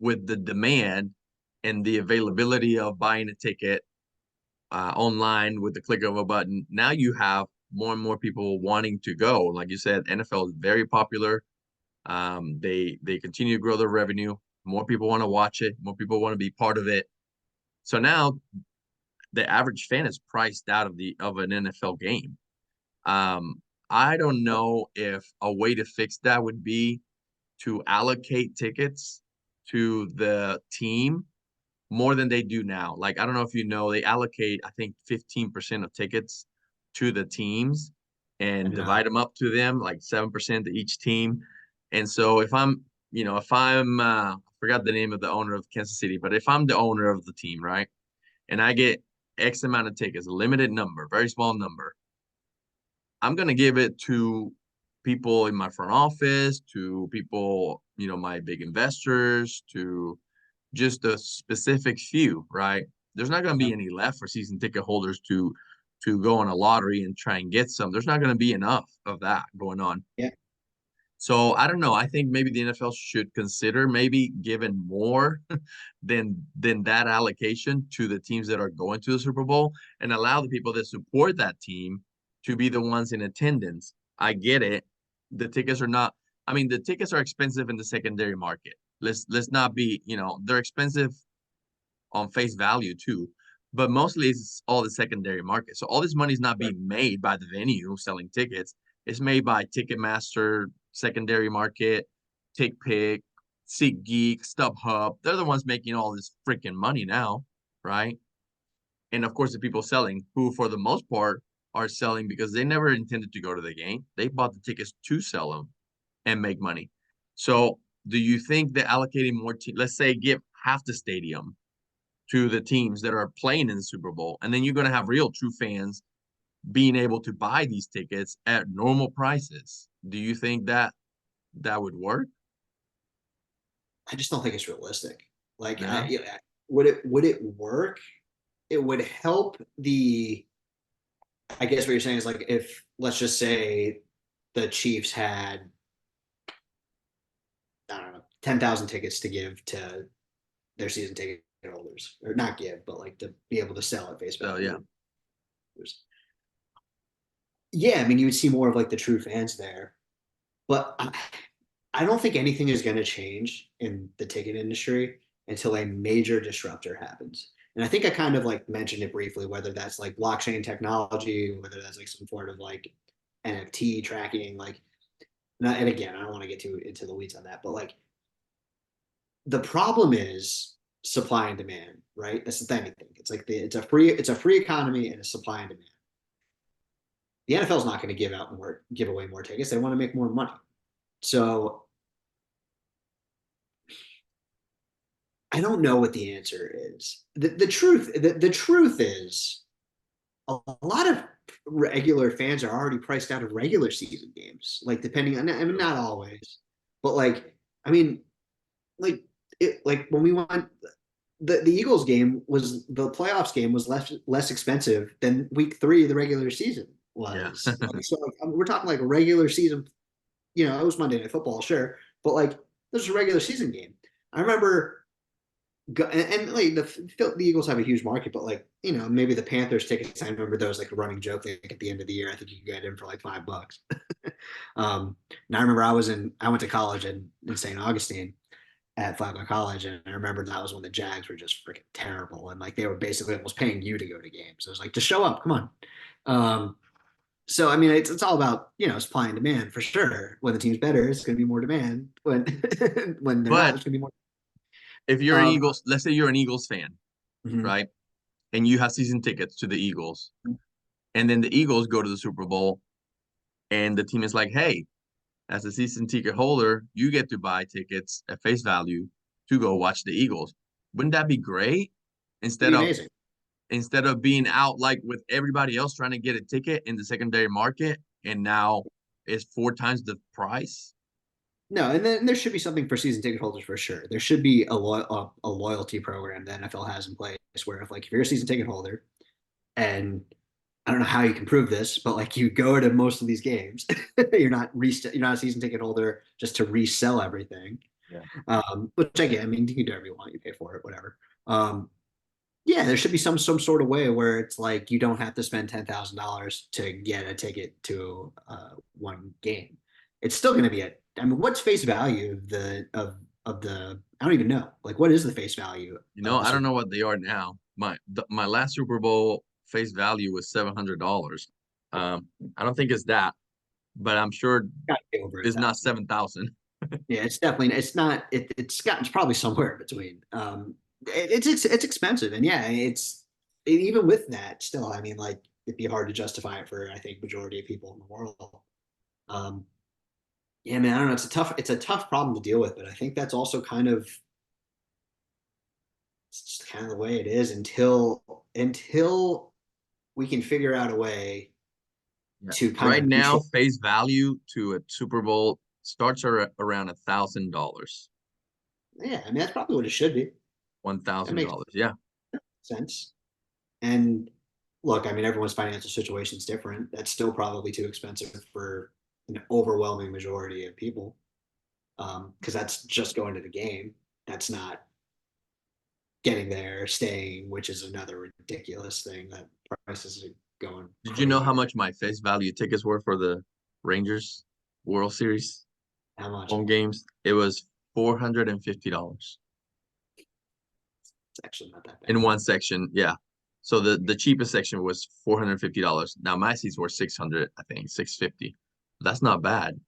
with the demand and the availability of buying a ticket online with the click of a button, now you have more and more people wanting to go. Like you said, NFL is very popular. They continue to grow their revenue. More people want to watch it. More people want to be part of it. So now the average fan is priced out of an NFL game. Um, I don't know if a way to fix that would be to allocate tickets to the team more than they do now. Like, I don't know if you know, they allocate, I think, 15% of tickets to the teams I and do not. divide them up to them, like 7% to each team. And so if I'm, I forgot the name of the owner of Kansas City, but if I'm the owner of the team, right, and I get X amount of tickets, a limited number, very small number, I'm gonna give it to people in my front office, to people, my big investors, to just a specific few, right? There's not going to be Yeah. any left for season ticket holders to go on a lottery and try and get some. There's not going to be enough of that going on. Yeah. So I don't know. I think maybe the NFL should consider maybe giving more than that allocation to the teams that are going to the Super Bowl and allow the people that support that team to be the ones in attendance. I get it. The tickets are not. I mean, the tickets are expensive in the secondary market. Let's not be. They're expensive on face value too, but mostly it's all the secondary market. So all this money is not Right. being made by the venue selling tickets. It's made by Ticketmaster, secondary market, TickPick, SeatGeek, StubHub. They're the ones making all this freaking money now, right? And of course, the people selling, who for the most part are selling because they never intended to go to the game. They bought the tickets to sell them and make money. So, do you think that allocating more, let's say, give half the stadium to the teams that are playing in the Super Bowl, and then you're going to have real true fans being able to buy these tickets at normal prices? Do you think that would work? I just don't think it's realistic. No. Yeah, would it work? It would help the. I guess what you're saying is like if let's just say the Chiefs had I don't know 10,000 tickets to give to their season ticket holders, or not give, but like to be able to sell at face So yeah, value. Yeah, I mean, you would see more of like the true fans there, but I don't think anything is going to change in the ticket industry until a major disruptor happens. And I think I kind of like mentioned it briefly, whether that's like blockchain technology, whether that's like some sort of like NFT tracking, and again, I don't want to get too into the weeds on that, but like the problem is supply and demand, right? That's the thing. It's like it's a free economy and a supply and demand. The NFL is not going to give away more tickets. They want to make more money. So I don't know what the answer is. The truth is a lot of regular fans are already priced out of regular season games. Like depending on, I mean, not always, but like, I mean, like when we went, the Eagles game was the playoffs game was less expensive than week 3 of the regular season Yeah. was. So like, we're talking like a regular season, it was Monday Night Football, sure, but like this is a regular season game. I remember like the Eagles have a huge market, but like maybe the Panthers tickets. I remember there was like a running joke like at the end of the year. I think you could get in for like $5. And I remember I went to college in St. Augustine at Flagler College, and I remember that was when the Jags were just freaking terrible, and like they were basically almost paying you to go to games. It was like, just show up, come on. So I mean, it's all about supply and demand for sure. When the team's better, it's going to be more demand. When when they're not, But it's going to be more. if you're an Um, Eagles, let's say you're an Eagles fan, mhm. right? And you have season tickets to the Eagles, and then the Eagles go to the Super Bowl, and the team is like, hey, as a season ticket holder, you get to buy tickets at face value to go watch the Eagles. Wouldn't that be great? It'd be Instead of amazing. instead of being out like with everybody else trying to get a ticket in the secondary market, and now it's 4 times the price. No, and then there should be something for season ticket holders for sure. There should be a loyalty program the NFL has in place where if you're a season ticket holder, and I don't know how you can prove this, but like you go to most of these games, you're not a season ticket holder just to resell everything. Yeah. Which I get. I mean, you can do whatever you want, you pay for it, whatever. Yeah, there should be some sort of way where it's like you don't have to spend $10,000 to get a ticket to one game. It's still going to be I mean, what's face value of the? I don't even know. Like, what is the face value of the I don't Super know what they are now. My last Super Bowl face value was $700. I don't think it's that, but I'm sure Gotta be over a it's not thousand? 7,000. Yeah, it's not. It's probably somewhere in between. It's expensive, and yeah, even with that, still, I mean, like it'd be hard to justify it for I think majority of people in the world. Um, yeah, man, I don't know. It's a tough problem to deal with, but I think that's also it's just kind of the way it is until we can figure out a way Yeah. to kind Right of now, control. face value to a Super Bowl starts around $1,000. Yeah, I mean that's probably what it should be. One That thousand makes dollars. Yeah. sense. And look, I mean, everyone's financial situation is different. That's still probably too expensive for an overwhelming majority of people, because that's just going to the game. That's not getting there, staying, which is another ridiculous thing that prices are going Did you know crazy how now. much my face value tickets were for the Rangers World Series How much? home games? It was $450 It's actually not that bad. in one section. Yeah. So the cheapest section was $450. Now my seats were 600, I think, 650. That's not bad.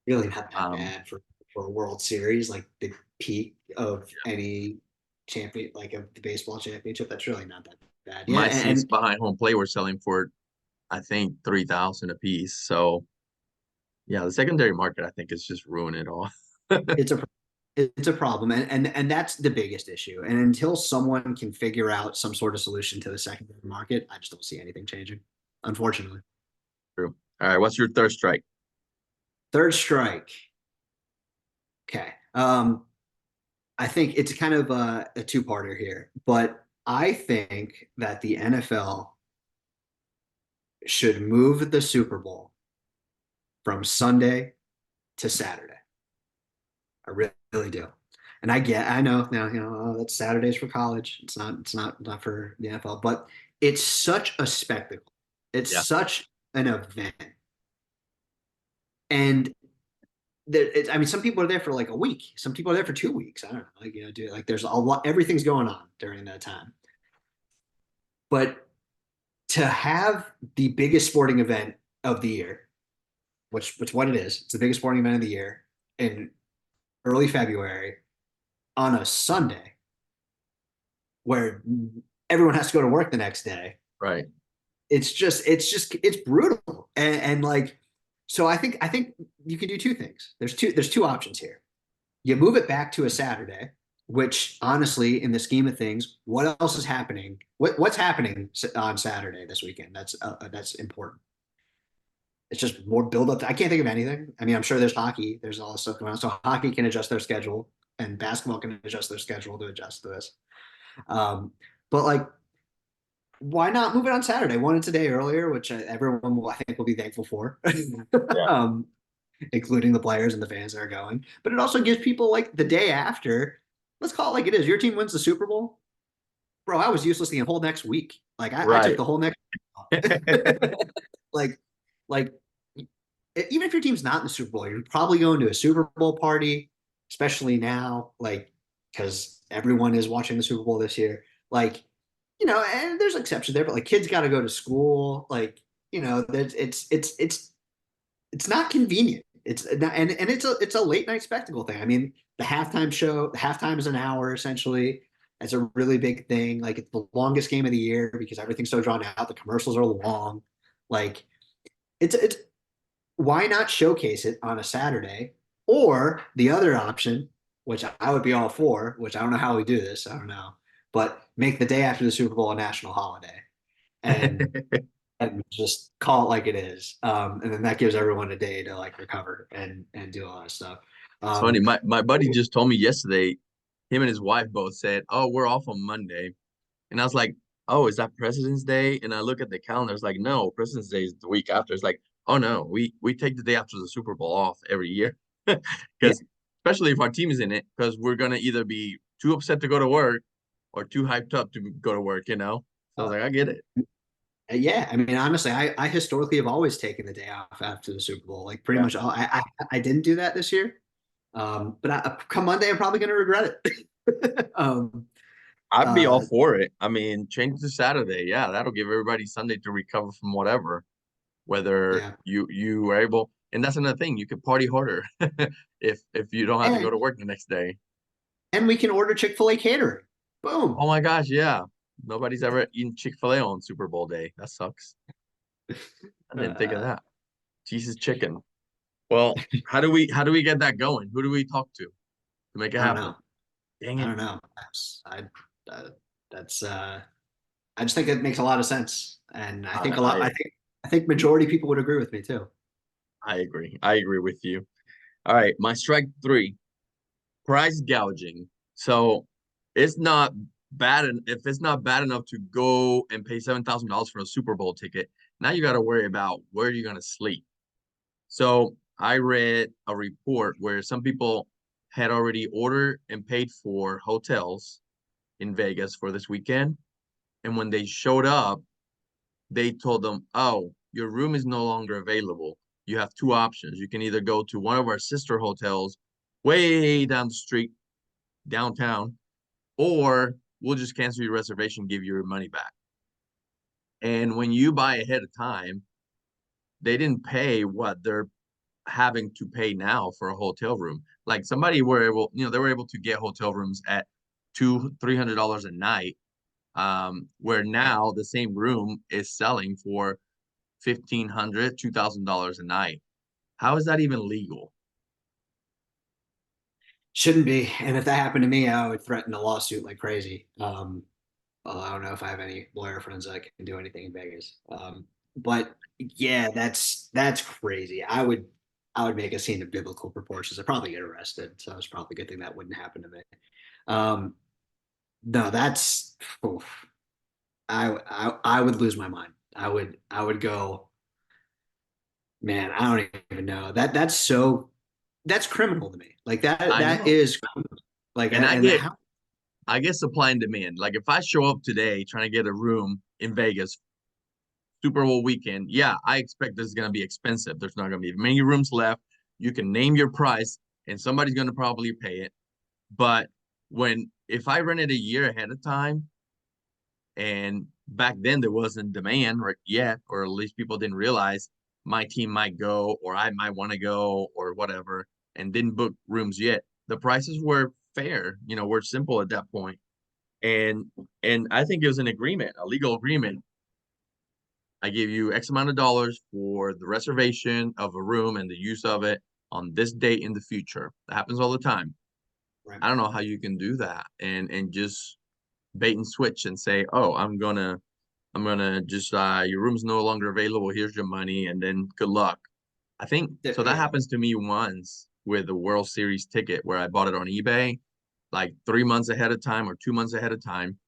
Really not that Um, bad for a World Series, like the peak of any champion, like of the baseball championship. That's really not that bad. Yeah, my seats and behind home plate were selling for, I think, 3,000 a piece. So yeah, the secondary market, I think, is just ruining it all. it's a it's a problem, and that's the biggest issue. And until someone can figure out some sort of solution to the secondary market, I just don't see anything changing, unfortunately. True. All right, what's your third strike? Third strike. Okay. I think it's kind of a two-parter here, but I think that the NFL should move the Super Bowl from Sunday to Saturday. I really do. And I know now, that's Saturdays for college. It's not for the NFL, but it's such a spectacle. It's Yeah. such an event. And I mean, some people are there for like a week. Some people are there for 2 weeks. I don't know. Like, there's a lot, everything's going on during that time. But to have the biggest sporting event of the year, which what it is, it's the biggest sporting event of the year in early February on a Sunday where everyone has to go to work the next day. Right. it's brutal. And like, so I think you can do two things. There's two options here. You move it back to a Saturday, which honestly, in the scheme of things, what else is happening? What's happening on Saturday this weekend? That's important. It's just more build up. I can't think of anything. I mean, I'm sure there's hockey. There's all this stuff going on. So hockey can adjust their schedule, and basketball can adjust their schedule to adjust to this. But like, why not move it on Saturday? One, it's a day earlier, which everyone will, I think, will be thankful for, um, including the players and the fans that are going. But it also gives people like the day after. Let's call it like it is. Your team wins the Super Bowl, bro. I was useless the whole next week. Like I took Right. the whole next. like, like even if your team's not in the Super Bowl, you're probably going to a Super Bowl party, especially now, like because everyone is watching the Super Bowl this year. Like, and there's exceptions there, but like kids got to go to school. Like, there's it's not convenient. It's not, and it's a late night spectacle thing. I mean, the halftime show, halftime is an hour essentially. It's a really big thing. Like it's the longest game of the year because everything's so drawn out. The commercials are long. Like it's why not showcase it on a Saturday? Or the other option, which I would be all for, which I don't know how we do this, I don't know, but make the day after the Super Bowl a national holiday and just call it like it is. And then that gives everyone a day to like recover and do a lot of stuff. It's funny. Um, My buddy just told me yesterday, him and his wife both said, "Oh, we're off on Monday." And I was like, "Oh, is that President's Day?" And I look at the calendar. It's like, "No, President's Day is the week after." It's like, "Oh no, we take the day after the Super Bowl off every year." yeah, Because especially if our team is in it, because we're gonna either be too upset to go to work or too hyped up to go to work, you know? So I was like, I get it. yeah. I mean, honestly, I historically have always taken the day off after the Super Bowl. Like pretty Yeah. much all. I didn't do that this year, but come Monday, I'm probably going to regret it. I'd be all uh, for it. I mean, change to Saturday. Yeah, that'll give everybody Sunday to recover from whatever, whether yeah, you are able. And that's another thing, you could party harder if you don't have to go and to work the next day. we can order Chick-fil-A catering. Boom. Oh my gosh, yeah. Nobody's ever eaten Chick-fil-A on Super Bowl day. That sucks. I didn't think of Uh, that. Jesus chicken. Well, how do we get that going? Who do we talk to make it I don't happen? know. Dang I it. don't know. Uh, that's I just think it makes a lot of sense, and I think a lot. I I think majority people would agree with me too. I agree. I agree with you. All right, my strike three, price gouging. So it's not bad if it's not bad enough to go and pay $7,000 for a Super Bowl ticket, now you got to worry about where you're gonna sleep. So I read a report where some people had already ordered and paid for hotels in Vegas for this weekend. And when they showed up, they told them, "Oh, your room is no longer available. You have two options. You can either go to one of our sister hotels way down the street, downtown, or we'll just cancel your reservation, give you your money back." And when you buy ahead of time, they didn't pay what they're having to pay now for a hotel room. Like somebody were able, they were able to get hotel rooms at $200-300 a night, where now the same room is selling for $1,500-2,000 a night. How is that even legal? Shouldn't be. And if that happened to me, I would threaten a lawsuit like crazy. Well, I don't know if I have any lawyer friends that can do anything in Vegas. But yeah, that's crazy. I would make a scene of biblical proportions. I'd probably get arrested. So it's probably a good thing that wouldn't happen to me. Um, no, that's oof. I would lose my mind. I would go, man, I don't even know. That's criminal to me. Like that I that know. is like And and how I get supply and demand. Like if I show up today trying to get a room in Vegas, Super Bowl weekend, yeah, I expect this is going to be expensive. There's not going to be many rooms left. You can name your price and somebody's going to probably pay it. But if I rented a year ahead of time, and back then there wasn't demand right yet, or at least people didn't realize my team might go or I might want to go or whatever, and didn't book rooms yet, the prices were fair, were simple at that point. And I think it was an agreement, a legal agreement. I give you X amount of dollars for the reservation of a room and the use of it on this date in the future. That happens all the time. Right. I don't know how you can do that and just bait and switch and say, oh, I'm gonna just your room's no longer available. Here's your money, and then good luck. I think so. That Yeah. happens to me once with the World Series ticket where I bought it on eBay, like 3 months ahead of time or 2 months ahead of time.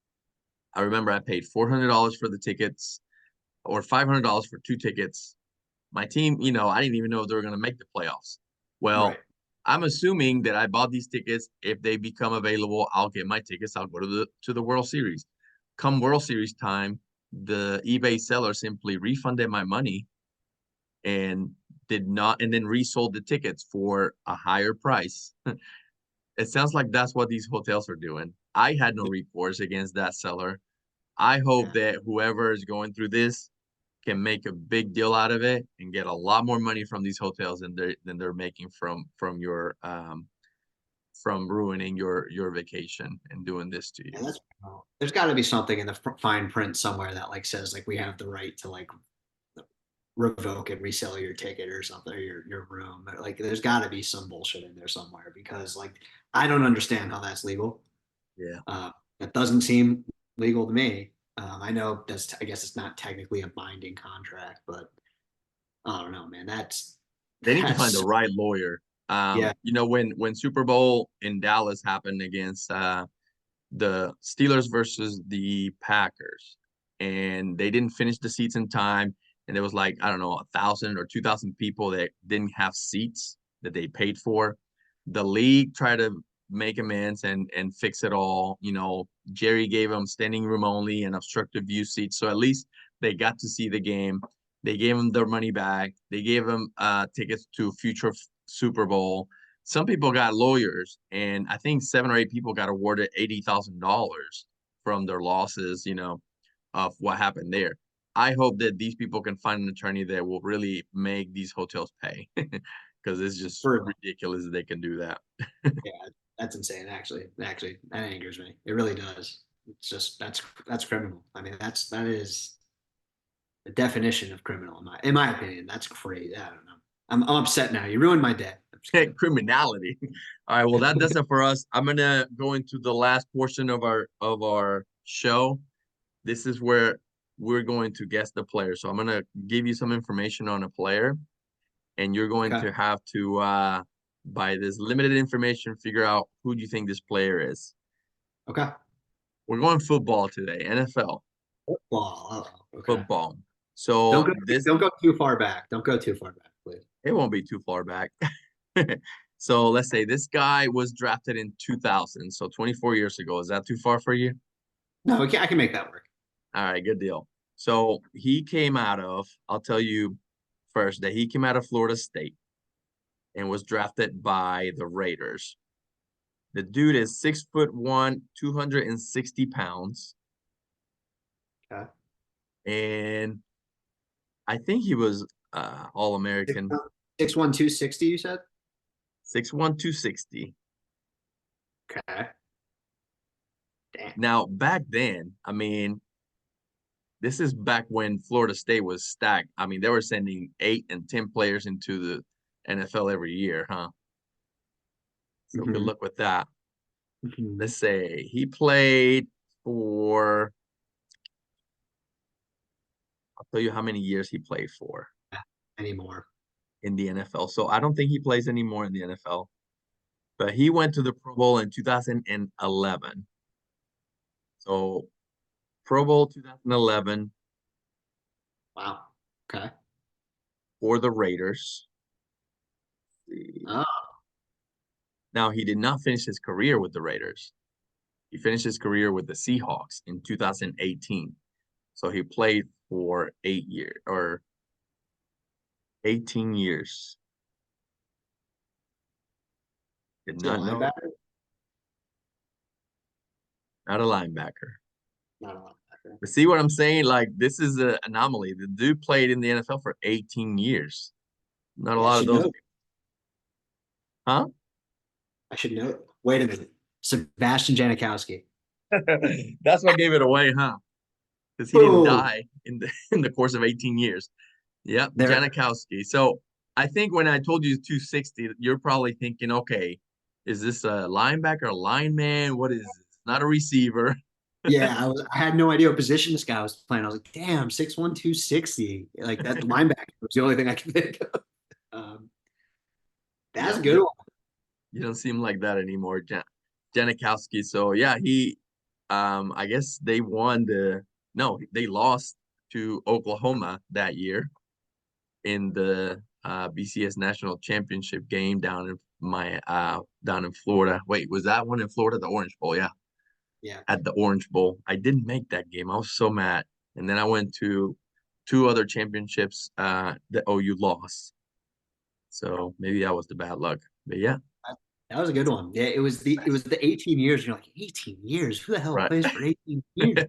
I remember I paid $400 for the tickets or $500 for 2 tickets. My team, I didn't even know if they were going to make the playoffs. Well, Right. I'm assuming that I bought these tickets. If they become available, I'll get my tickets. I'll go to the World Series. Come World Series time, the eBay seller simply refunded my money and did not, and then resold the tickets for a higher price. It sounds like that's what these hotels are doing. I had no recourse against that seller. I hope Yeah. that whoever is going through this can make a big deal out of it and get a lot more money from these hotels than they're making from your from ruining your vacation and doing this to you. And there's got to be something in the fine print somewhere that like says like we have the right to like revoke and resell your ticket or something, or your room. Like there's got to be some bullshit in there somewhere because like I don't understand how that's legal. Yeah. That doesn't seem legal to me. I know I guess it's not technically a binding contract, but I don't know, man. They need to find the That's right lawyer. yeah. When Super Bowl in Dallas happened against the Steelers versus the Packers, and they didn't finish the seats in time, and there was like I don't know 1,000 or 2,000 people that didn't have seats that they paid for. The league tried to make amends and fix it all. Jerry gave them standing room only and obstructive view seats, so at least they got to see the game. They gave them their money back. They gave them tickets to future Super Bowl. Some people got lawyers, and I think 7 or 8 people got awarded $80,000 from their losses, of what happened there. I hope that these people can find an attorney that will really make these hotels pay because it's just For ridiculous that they can do that. yeah, that's insane. Actually, that angers me. It really does. It's just that's criminal. I mean, that is the definition of criminal in my opinion. That's crazy. I don't know. I'm upset now. You ruined my day. I'm just kidding. Criminality. All right, well that does it for us. I'm gonna go into the last portion of our show. This is where we're going to guess the player. So I'm gonna give you some information on a player, and you're going Okay. to have to by this limited information figure out who do you think this player is. Okay. We're going football today, NFL Well, okay. football. Don't So go this don't go too far back. Don't go too far back, please. it won't be too far back. So let's say this guy was drafted in 2000, so 24 years ago. Is that too far for you? No, I can make that work. All right, good deal. So he came out of, I'll tell you first that he came out of Florida State and was drafted by the Raiders. The dude is 6'1", 260 pounds. Okay. And I think he was All-American. 6'1", 260, you said? 6'1", 260. Okay. Damn. Now, back then, I mean, this is back when Florida State was stacked. I mean, they were sending 8 and 10 players into the NFL every year, huh? So good luck with that. Let's say he played for, I'll tell you how many years he played for Anymore. in the NFL. So I don't think he plays anymore in the NFL, but he went to the Pro Bowl in 2011. So Pro Bowl 2011 Wow. Okay. for the Raiders. Oh, Now, he did not finish his career with the Raiders. He finished his career with the Seahawks in 2018. So he played for 8 years or 18 years. Did still not know. linebacker? Not a linebacker. Not a linebacker. But see what I'm saying? Like, this is an anomaly. The dude played in the NFL for 18 years. Not a I lot of should those. know. Huh? I should know. Wait a minute. Sebastian Janikowski. That's what gave it away, huh? because he didn't Boom. die in the course of 18 years. Yep, There. Janikowski. So I think when I told you 260, you're probably thinking, okay, is this a linebacker, a lineman? What is this? Not a receiver. Yeah, I had no idea what position this guy was playing. I was like, damn, 6'1", 260. Like that linebacker was the only thing I could think of. Um, that's Yeah, a good one. you don't seem like that anymore, Janikowski. So yeah, I guess they won they lost to Oklahoma that year in the BCS National Championship game down in Florida. Wait, was that one in Florida? The Orange Bowl, yeah. Yeah. At the Orange Bowl. I didn't make that game. I was so mad. And then I went to two other championships that OU lost. So maybe that was the bad luck. But yeah, That was a good one. Yeah, it was the 18 years. You're like, 18 years? Who the hell right. plays for 18 years?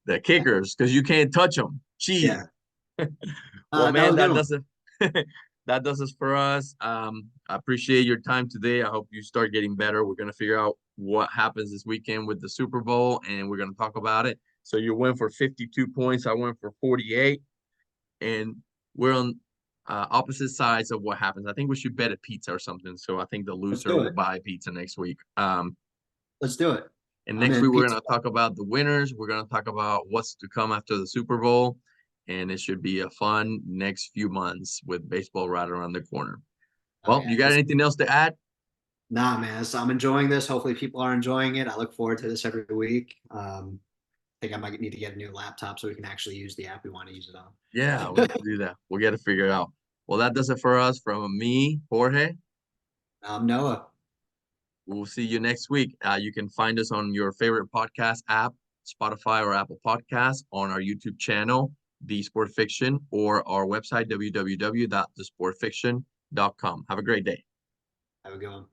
The kickers, because you can't touch them. Cheating. Yeah. Well, That man, was a that good one. does it. That does it for us. I appreciate your time today. I hope you start getting better. We're gonna figure out what happens this weekend with the Super Bowl, and we're gonna talk about it. So you went for 52 points. I went for 48, and we're on opposite sides of what happens. I think we should bet a pizza or something. So I think the Let's loser do will it. buy pizza next week. Let's do it. And I'm next in. week, we're Pizza. going to talk about the winners. We're going to talk about what's to come after the Super Bowl. And it should be a fun next few months with baseball right around the corner. Oh, Well, yeah. you got anything else to add? Nah, man. So I'm enjoying this. Hopefully, people are enjoying it. I look forward to this every week. I think I might need to get a new laptop so we can actually use the app we want to use it on. Yeah, we have to do that. We'll get it figured out. Well, that does it for us from me, Jorge. Noah. We'll see you next week. You can find us on your favorite podcast app, Spotify or Apple Podcasts, on our YouTube channel, The Sport Fiction, or our website, www.thesportfiction.com. Have a great day. Have a good one.